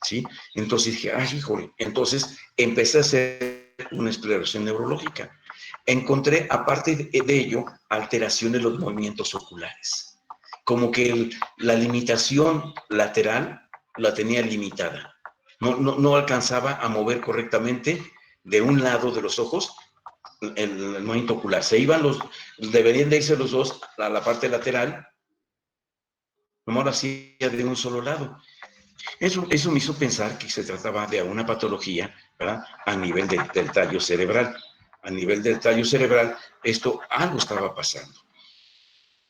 ¿sí? Entonces dije, híjole. Entonces empecé a hacer una exploración neurológica. Encontré, aparte de ello, alteración de los movimientos oculares. Como que la limitación lateral la tenía limitada. No alcanzaba a mover correctamente de un lado de los ojos el movimiento ocular. Deberían de irse los dos a la parte lateral, como ahora sí de un solo lado. Eso me hizo pensar que se trataba de una patología, ¿verdad?, a nivel del tallo cerebral. A nivel del tallo cerebral, algo estaba pasando,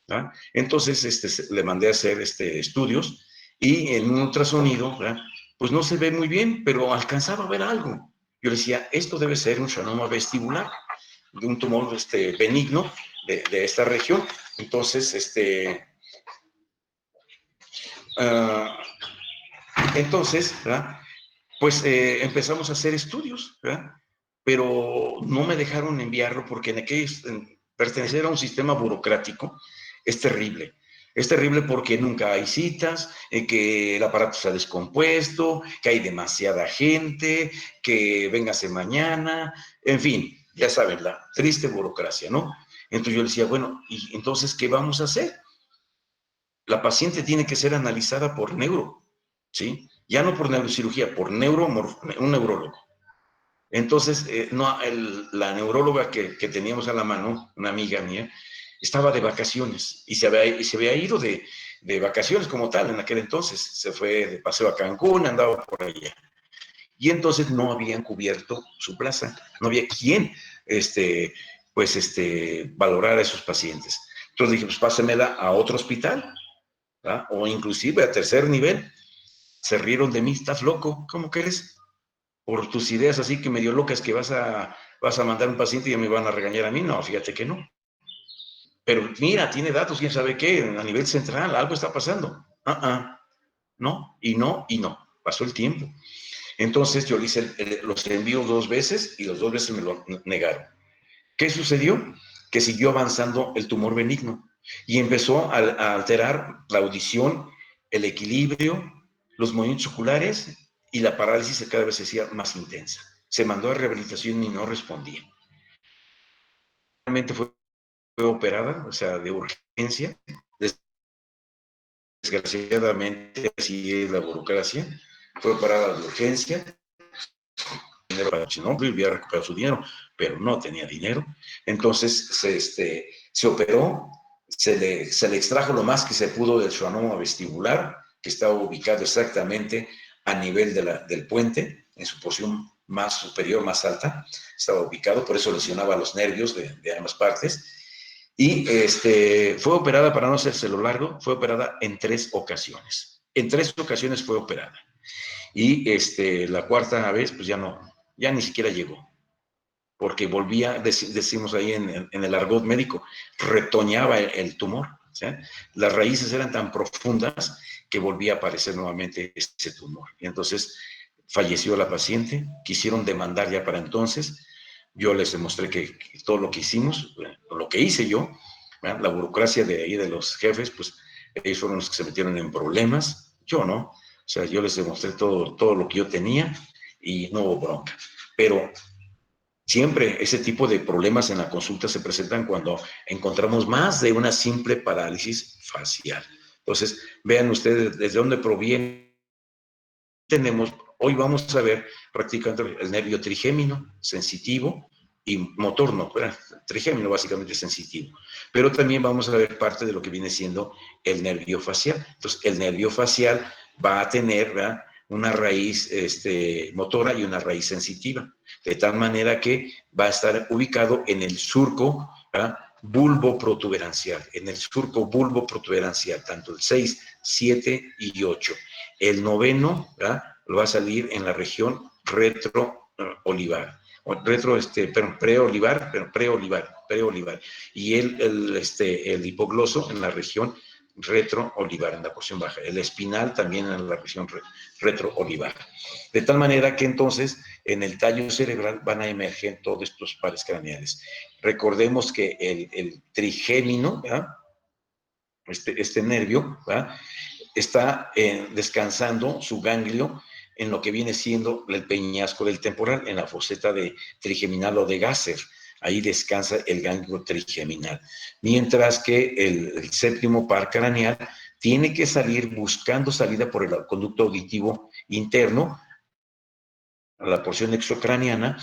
¿verdad? Entonces le mandé a hacer estudios y en un ultrasonido, ¿verdad?, pues no se ve muy bien, pero alcanzaba a ver algo. Yo le decía, esto debe ser un schwannoma vestibular, de un tumor benigno de esta región. Entonces, ¿verdad?, pues empezamos a hacer estudios, ¿verdad?, pero no me dejaron enviarlo porque pertenecer a un sistema burocrático es terrible. Es terrible porque nunca hay citas, que el aparato se ha descompuesto, que hay demasiada gente, que véngase mañana, en fin, ya saben, la triste burocracia, ¿no? Entonces yo le decía, bueno, ¿y entonces qué vamos a hacer? La paciente tiene que ser analizada por neuro, ¿sí? Ya no por neurocirugía, por un neurólogo. Entonces, la neuróloga que teníamos a la mano, una amiga mía, estaba de vacaciones y se había ido de vacaciones como tal en aquel entonces. Se fue de paseo a Cancún, andaba por allá. Y entonces no habían cubierto su plaza, no había quien valorara a esos pacientes. Entonces dije, pues pásemela a otro hospital, ¿verdad?, o inclusive a tercer nivel. Se rieron de mí, estás loco, ¿cómo crees? Por tus ideas así que medio locas que vas a mandar un paciente y me van a regañar a mí. No, fíjate que no. Pero mira, tiene datos, quién sabe qué, a nivel central, algo está pasando. No, y no, y no. Pasó el tiempo. Entonces yo los envío 2 veces y los 2 veces me lo negaron. ¿Qué sucedió? Que siguió avanzando el tumor benigno y empezó a alterar la audición, el equilibrio, los movimientos oculares, y la parálisis cada vez se hacía más intensa. Se mandó a rehabilitación y no respondía. Realmente fue operada, o sea, de urgencia. Desgraciadamente, así es la burocracia. Fue operada de urgencia. Si no, hubiera recuperado su dinero, pero no tenía dinero. Entonces se operó, se le extrajo lo más que se pudo del schwannoma vestibular, que estaba ubicado exactamente a nivel del puente, en su posición más superior, más alta, estaba ubicado, por eso lesionaba los nervios de ambas partes. Y fue operada, para no hacérselo largo, fue operada en 3 ocasiones. En 3 ocasiones fue operada. Y la cuarta vez, pues ya ni siquiera llegó, porque volvía, decimos ahí en el argot médico, retoñaba el tumor. ¿Sí? Las raíces eran tan profundas que volvía a aparecer nuevamente ese tumor. Y entonces falleció la paciente, quisieron demandar ya para entonces. Yo les demostré que todo lo que hicimos, lo que hice yo, ¿verdad?, la burocracia de ahí de los jefes, pues ellos fueron los que se metieron en problemas, yo no. O sea, yo les demostré todo lo que yo tenía y no hubo bronca. Pero siempre ese tipo de problemas en la consulta se presentan cuando encontramos más de una simple parálisis facial. Entonces, vean ustedes desde dónde proviene. Hoy vamos a ver prácticamente el nervio trigémino, sensitivo, y motor no, trigémino básicamente sensitivo. Pero también vamos a ver parte de lo que viene siendo el nervio facial. Entonces, el nervio facial va a tener, ¿verdad?, una raíz motora y una raíz sensitiva, de tal manera que va a estar ubicado en el surco, ¿verdad?, bulbo protuberancial, en el surco bulbo protuberancial, tanto el 6, 7 y 8. El 9º, ¿verdad?, va a salir en la región retroolivar. Preolivar. Y el hipogloso en la región retroolivar, en la porción baja. El espinal también en la región retroolivar. De tal manera que entonces en el tallo cerebral van a emerger todos estos pares craneales. Recordemos que el trigémino, ¿verdad?, este nervio, ¿verdad?, está descansando su ganglio en lo que viene siendo el peñasco del temporal, en la foseta de trigeminal o de Gasser. Ahí descansa el ganglio trigeminal. Mientras que el séptimo par craneal tiene que salir buscando salida por el conducto auditivo interno, a la porción extracraneana,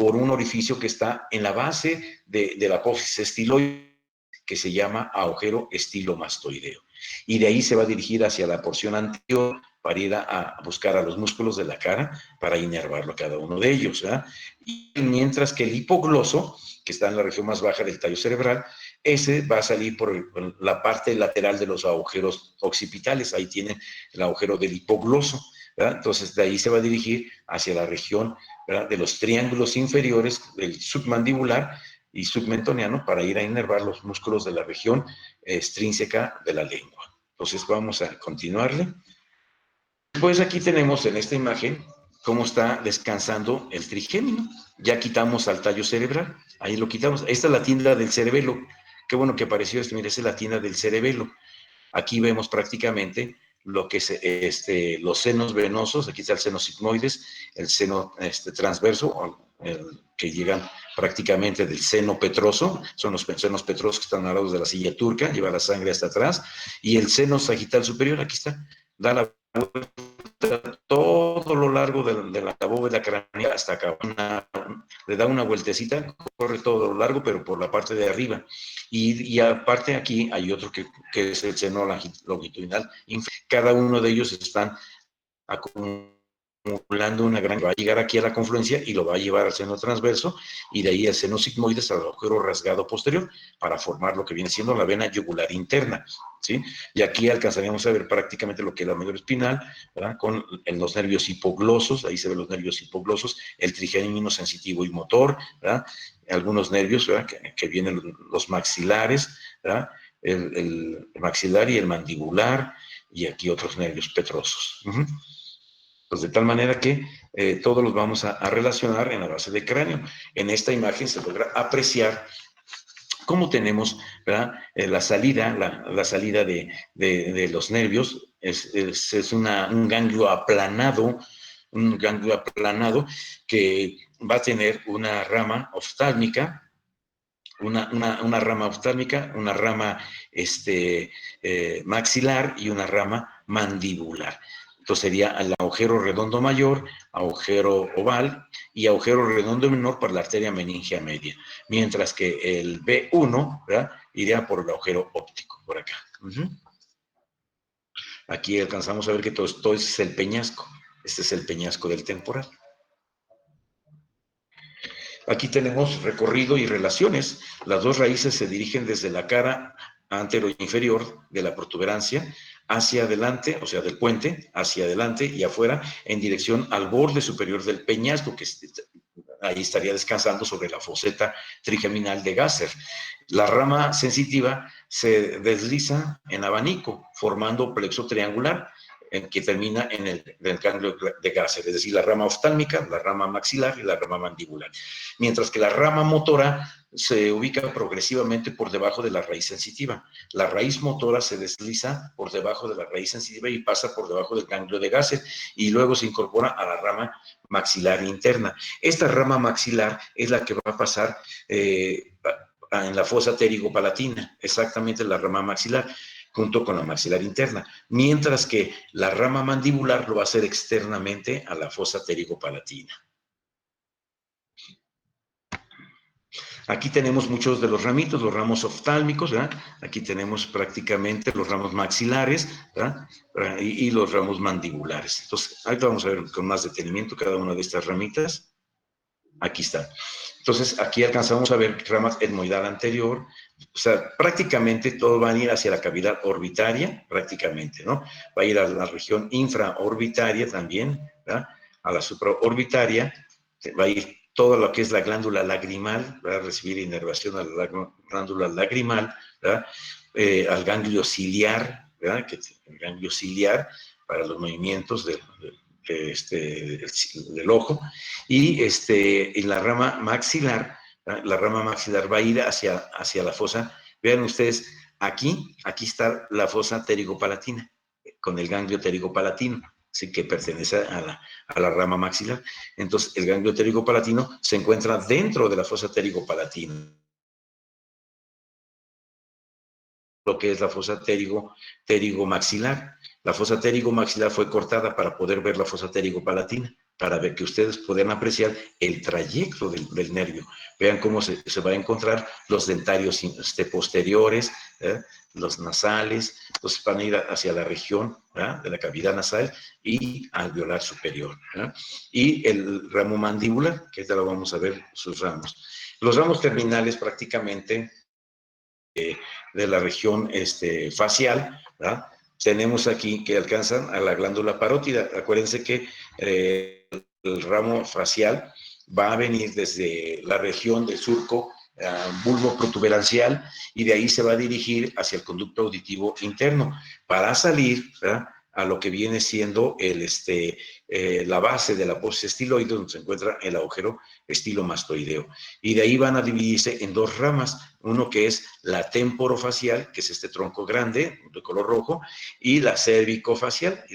por un orificio que está en la base de la apófisis estiloide, que se llama agujero estilomastoideo. Y de ahí se va a dirigir hacia la porción anterior para ir a buscar a los músculos de la cara para inervarlo a cada uno de ellos, ¿verdad? Y mientras que el hipogloso, que está en la región más baja del tallo cerebral, ese va a salir por la parte lateral de los agujeros occipitales. Ahí tienen el agujero del hipogloso, ¿verdad? Entonces de ahí se va a dirigir hacia la región, ¿verdad?, de los triángulos inferiores del submandibular y submentoniano para ir a inervar los músculos de la región extrínseca de la lengua. Entonces vamos a continuarle. Pues aquí tenemos en esta imagen cómo está descansando el trigémino. Ya quitamos al tallo cerebral, ahí lo quitamos. Esta es la tienda del cerebelo. Qué bueno que apareció esto, mire, esa es la tienda del cerebelo. Aquí vemos prácticamente lo que es los senos venosos. Aquí está el seno sigmoides, el seno transverso, que llegan prácticamente del seno petroso, son los senos petrosos que están al lado de la silla turca, lleva la sangre hasta atrás, y el seno sagital superior, aquí está, da la vuelta todo lo largo de la bóveda craneal hasta acá, le da una vueltecita, corre todo lo largo, pero por la parte de arriba. Y aparte aquí hay otro que es el seno longitudinal. Cada uno de ellos están acumulando una gran... Va a llegar aquí a la confluencia y lo va a llevar al seno transverso y de ahí al seno sigmoides, al agujero rasgado posterior, para formar lo que viene siendo la vena yugular interna, ¿sí? Y aquí alcanzaríamos a ver prácticamente lo que es la médula espinal, ¿verdad?, con los nervios hipoglosos, ahí se ven los nervios hipoglosos, el trigémino sensitivo y motor, ¿verdad?, algunos nervios, ¿verdad?, que vienen los maxilares, ¿verdad?, el maxilar y el mandibular, y aquí otros nervios petrosos. Pues de tal manera que todos los vamos a relacionar en la base del cráneo. En esta imagen se logra apreciar cómo tenemos, ¿verdad?, la salida de los nervios. Es un ganglio aplanado, que va a tener una rama oftálmica, una rama oftálmica, una rama maxilar y una rama mandibular. Entonces sería el agujero redondo mayor, agujero oval y agujero redondo menor para la arteria meningia media. Mientras que el B1, ¿verdad?, iría por el agujero óptico, por acá. Aquí alcanzamos a ver que todo es el peñasco. Este es el peñasco del temporal. Aquí tenemos recorrido y relaciones. Las dos raíces se dirigen desde la cara antero-inferior de la protuberancia hacia adelante, o sea, del puente, hacia adelante y afuera, en dirección al borde superior del peñasco, que ahí estaría descansando sobre la foseta trigeminal de Gasser. La rama sensitiva se desliza en abanico, formando plexo triangular, que termina en el ganglio de Gasser, es decir, la rama oftálmica, la rama maxilar y la rama mandibular. Mientras que la rama motora se ubica progresivamente por debajo de la raíz sensitiva. La raíz motora se desliza por debajo de la raíz sensitiva y pasa por debajo del ganglio de Gasser y luego se incorpora a la rama maxilar interna. Esta rama maxilar es la que va a pasar en la fosa pterigo-palatina, exactamente la rama maxilar, junto con la maxilar interna, mientras que la rama mandibular lo va a hacer externamente a la fosa pterigo-palatina. Aquí tenemos muchos de los ramitos, los ramos oftálmicos, ¿verdad? Aquí tenemos prácticamente los ramos maxilares, ¿verdad?, y los ramos mandibulares. Entonces, ahorita vamos a ver con más detenimiento cada una de estas ramitas. Aquí está. Entonces, aquí alcanzamos a ver ramas etmoidal anterior. O sea, prácticamente todo va a ir hacia la cavidad orbitaria, prácticamente, ¿no? Va a ir a la región infraorbitaria también, ¿verdad?, a la supraorbitaria, va a ir todo lo que es la glándula lagrimal, va a recibir inervación a la glándula lagrimal, ¿verdad?, al ganglio ciliar, ¿verdad?, el ganglio ciliar para los movimientos del ojo, y en la rama maxilar, ¿verdad?, la rama maxilar va a ir hacia la fosa. Vean ustedes, aquí está la fosa pterigopalatina, con el ganglio pterigopalatino, ¿sí?, que pertenece a la rama maxilar. Entonces, el ganglio pterigopalatino se encuentra dentro de la fosa pterigopalatina, lo que es la fosa pterigomaxilar. La fosa pterigomaxilar fue cortada para poder ver la fosa pterigopalatina, para ver que ustedes puedan apreciar el trayecto del nervio. Vean cómo se va a encontrar los dentarios posteriores, los nasales, entonces van a ir hacia la región de la cavidad nasal y alveolar superior. Y el ramo mandibular, que ahorita lo vamos a ver, sus ramos. Los ramos terminales prácticamente de la región facial, ¿verdad? Tenemos aquí que alcanzan a la glándula parótida. Acuérdense que el ramo facial va a venir desde la región del surco bulbo protuberancial y de ahí se va a dirigir hacia el conducto auditivo interno para salir, ¿verdad?, a lo que viene siendo la base de la apófisis estiloide, donde se encuentra el agujero estilomastoideo. Y de ahí van a dividirse en dos ramas, uno que es la temporofacial, que es este tronco grande de color rojo, y la cervicofacial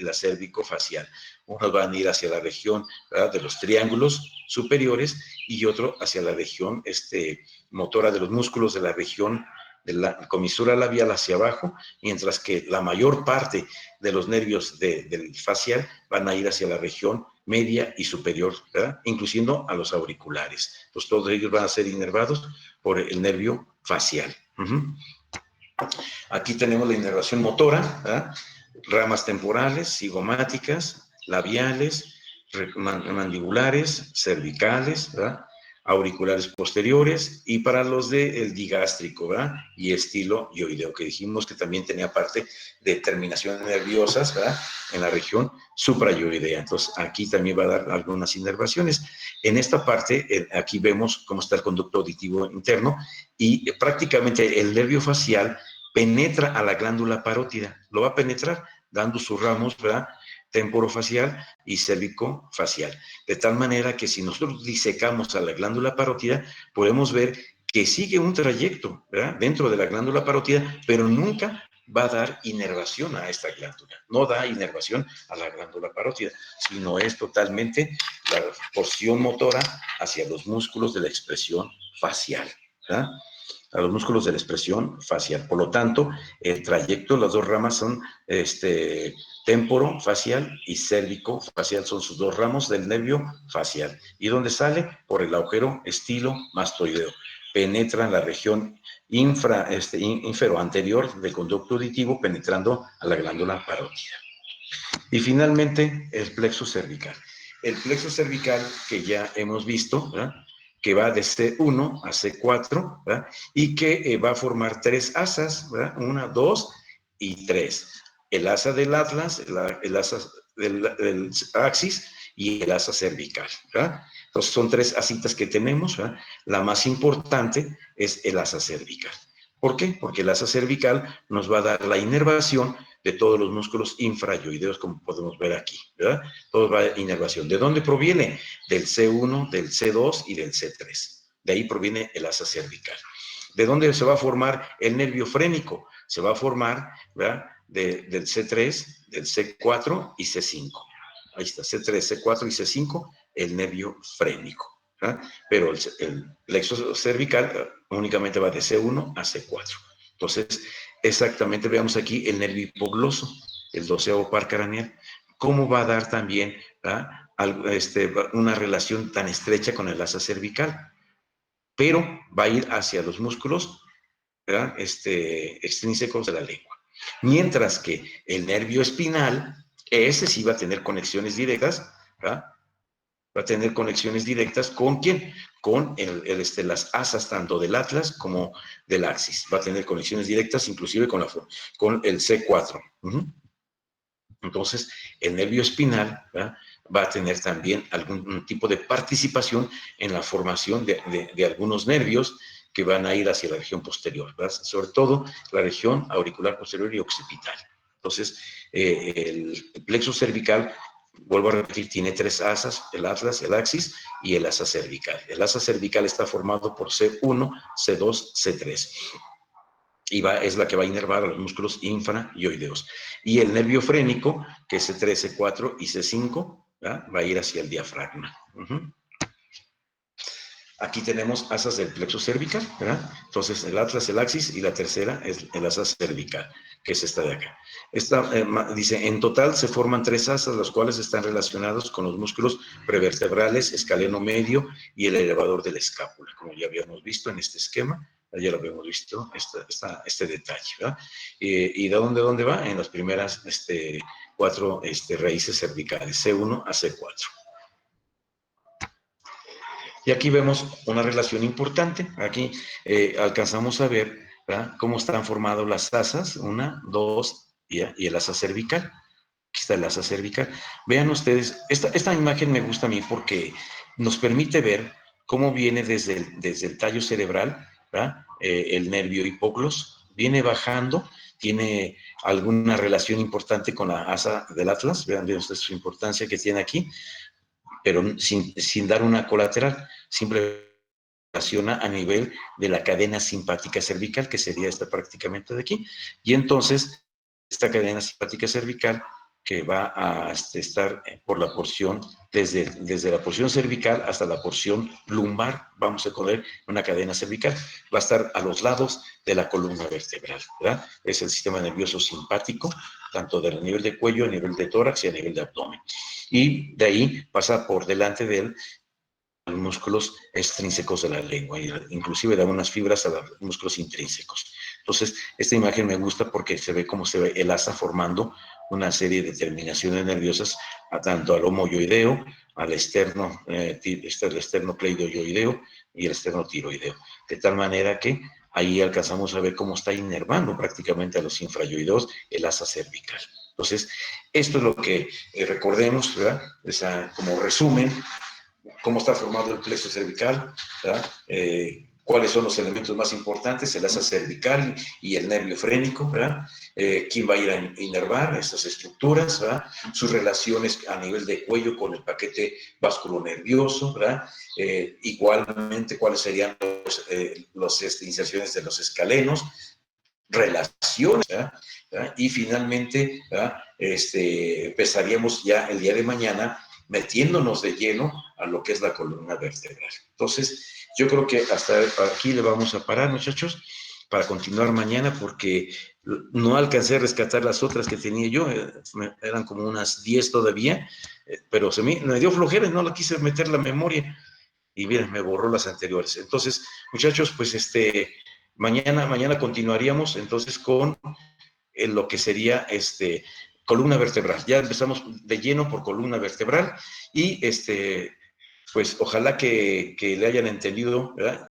Unos van a ir hacia la región, ¿verdad?, de los triángulos superiores y otro hacia la región motora de los músculos de la región de la comisura labial hacia abajo, mientras que la mayor parte de los nervios del facial van a ir hacia la región media y superior, ¿verdad?, incluyendo a los auriculares. Entonces todos ellos van a ser inervados por el nervio facial. Aquí tenemos la inervación motora, ¿verdad?, ramas temporales, cigomáticas, labiales, mandibulares, cervicales, ¿verdad?, auriculares posteriores, y para los del digástrico, ¿verdad?, y estiloioideo, que dijimos que también tenía parte de terminaciones nerviosas, ¿verdad?, en la región suprayoidea. Entonces, aquí también va a dar algunas inervaciones. En esta parte, aquí vemos cómo está el conducto auditivo interno, y prácticamente el nervio facial penetra a la glándula parótida, lo va a penetrar dando sus ramos, ¿verdad?, temporofacial y cérvico-facial. De tal manera que si nosotros disecamos a la glándula parótida, podemos ver que sigue un trayecto, ¿verdad?, dentro de la glándula parótida, pero nunca va a dar inervación a esta glándula. No da inervación a la glándula parótida, sino es totalmente la porción motora hacia los músculos de la expresión facial, ¿verdad?, a los músculos de la expresión facial. Por lo tanto, el trayecto, las dos ramas son temporofacial y cérvico-facial, son sus dos ramos del nervio facial. ¿Y dónde sale? Por el agujero estilomastoideo. Penetra en la región inferoanterior del conducto auditivo, penetrando a la glándula parótida. Y finalmente, el plexo cervical. El plexo cervical que ya hemos visto, ¿verdad?, que va de C1 a C4, ¿verdad?, y que va a formar tres asas, ¿verdad?, 1, 2 y 3. El asa del atlas, el asa del axis y el asa cervical, ¿verdad? Entonces son tres asitas que tenemos, ¿verdad? La más importante es el asa cervical. ¿Por qué? Porque el asa cervical nos va a dar la inervación de todos los músculos infrayoideos, como podemos ver aquí, ¿verdad? Todo va a inervación. ¿De dónde proviene? Del C1, del C2 y del C3. De ahí proviene el asa cervical. ¿De dónde se va a formar el nervio frénico? Se va a formar, ¿verdad?, del C3, del C4 y C5. Ahí está, C3, C4 y C5, el nervio frénico, ¿verdad? Pero el plexo cervical únicamente va de C1 a C4. Entonces, exactamente veamos aquí el nervio hipogloso, el 12º par craneal. ¿Cómo va a dar también, ¿verdad?, una relación tan estrecha con el asa cervical? Pero va a ir hacia los músculos, ¿verdad?, extrínsecos de la lengua. Mientras que el nervio espinal, ese sí va a tener conexiones directas, ¿verdad?, va a tener conexiones directas ¿con quién? Con las asas tanto del atlas como del axis. Va a tener conexiones directas inclusive con el C4. Entonces, el nervio espinal, ¿verdad?, va a tener también algún tipo de participación en la formación de algunos nervios que van a ir hacia la región posterior, ¿verdad?, sobre todo la región auricular posterior y occipital. Entonces, el plexo cervical, vuelvo a repetir, tiene tres asas: el atlas, el axis y el asa cervical. El asa cervical está formado por C1, C2, C3. Y es la que va a inervar a los músculos infrayoideos. Y el nervio frénico, que es C3, C4 y C5, ¿verdad?, va a ir hacia el diafragma. Aquí tenemos asas del plexo cervical, ¿verdad? Entonces, el atlas, el axis, y la tercera es el asa cervical, que es esta de acá. Esta, dice, en total se forman 3 asas, las cuales están relacionados con los músculos prevertebrales, escaleno medio y el elevador de la escápula, como ya habíamos visto en este esquema. Ya lo habíamos visto, este detalle, ¿verdad? ¿Y de dónde va? En las primeras 4 raíces cervicales, C1 a C4. Y aquí vemos una relación importante. Aquí alcanzamos a ver, ¿verdad?, cómo están formadas las asas, 1, 2, y el asa cervical. Aquí está el asa cervical. Vean ustedes, esta imagen me gusta a mí porque nos permite ver cómo viene desde el tallo cerebral, ¿verdad?, el nervio hipoglos, viene bajando, tiene alguna relación importante con la asa del atlas. Vean ustedes su importancia que tiene aquí, pero sin dar una colateral, simplemente relaciona a nivel de la cadena simpática cervical, que sería esta prácticamente de aquí, y entonces esta cadena simpática cervical que va a estar por la porción, desde la porción cervical hasta la porción lumbar, vamos a poner una cadena cervical, va a estar a los lados de la columna vertebral, ¿verdad? Es el sistema nervioso simpático, tanto del nivel de cuello, a nivel de tórax y a nivel de abdomen. Y de ahí pasa por delante de él los músculos extrínsecos de la lengua, inclusive da unas fibras a los músculos intrínsecos. Entonces, esta imagen me gusta porque se ve cómo se ve el asa formando una serie de terminaciones nerviosas, tanto al homoyoideo, al el esternocleidoyoideo y el esternotiroideo, de tal manera que ahí alcanzamos a ver cómo está inervando prácticamente a los infrayoideos el asa cervical. Entonces, esto es lo que recordemos, ¿verdad? Como resumen, cómo está formado el plexo cervical, ¿verdad? Cuáles son los elementos más importantes, el asa cervical y el nervio frénico, ¿verdad? Quién va a ir a inervar estas estructuras, ¿verdad? Sus relaciones a nivel de cuello con el paquete vasculonervioso, ¿verdad? Igualmente, cuáles serían las inserciones de los escalenos, relaciones, ¿verdad? Y finalmente, ¿verdad?, empezaríamos ya el día de mañana metiéndonos de lleno a lo que es la columna vertebral. Entonces, yo creo que hasta aquí le vamos a parar, muchachos, para continuar mañana, porque no alcancé a rescatar las otras que tenía yo, eran como unas 10 todavía, pero me dio flojera y no la quise meter la memoria, y miren, me borró las anteriores. Entonces, muchachos, pues mañana continuaríamos entonces con lo que sería columna vertebral. Ya empezamos de lleno por columna vertebral y pues ojalá que le hayan entendido, ¿verdad?,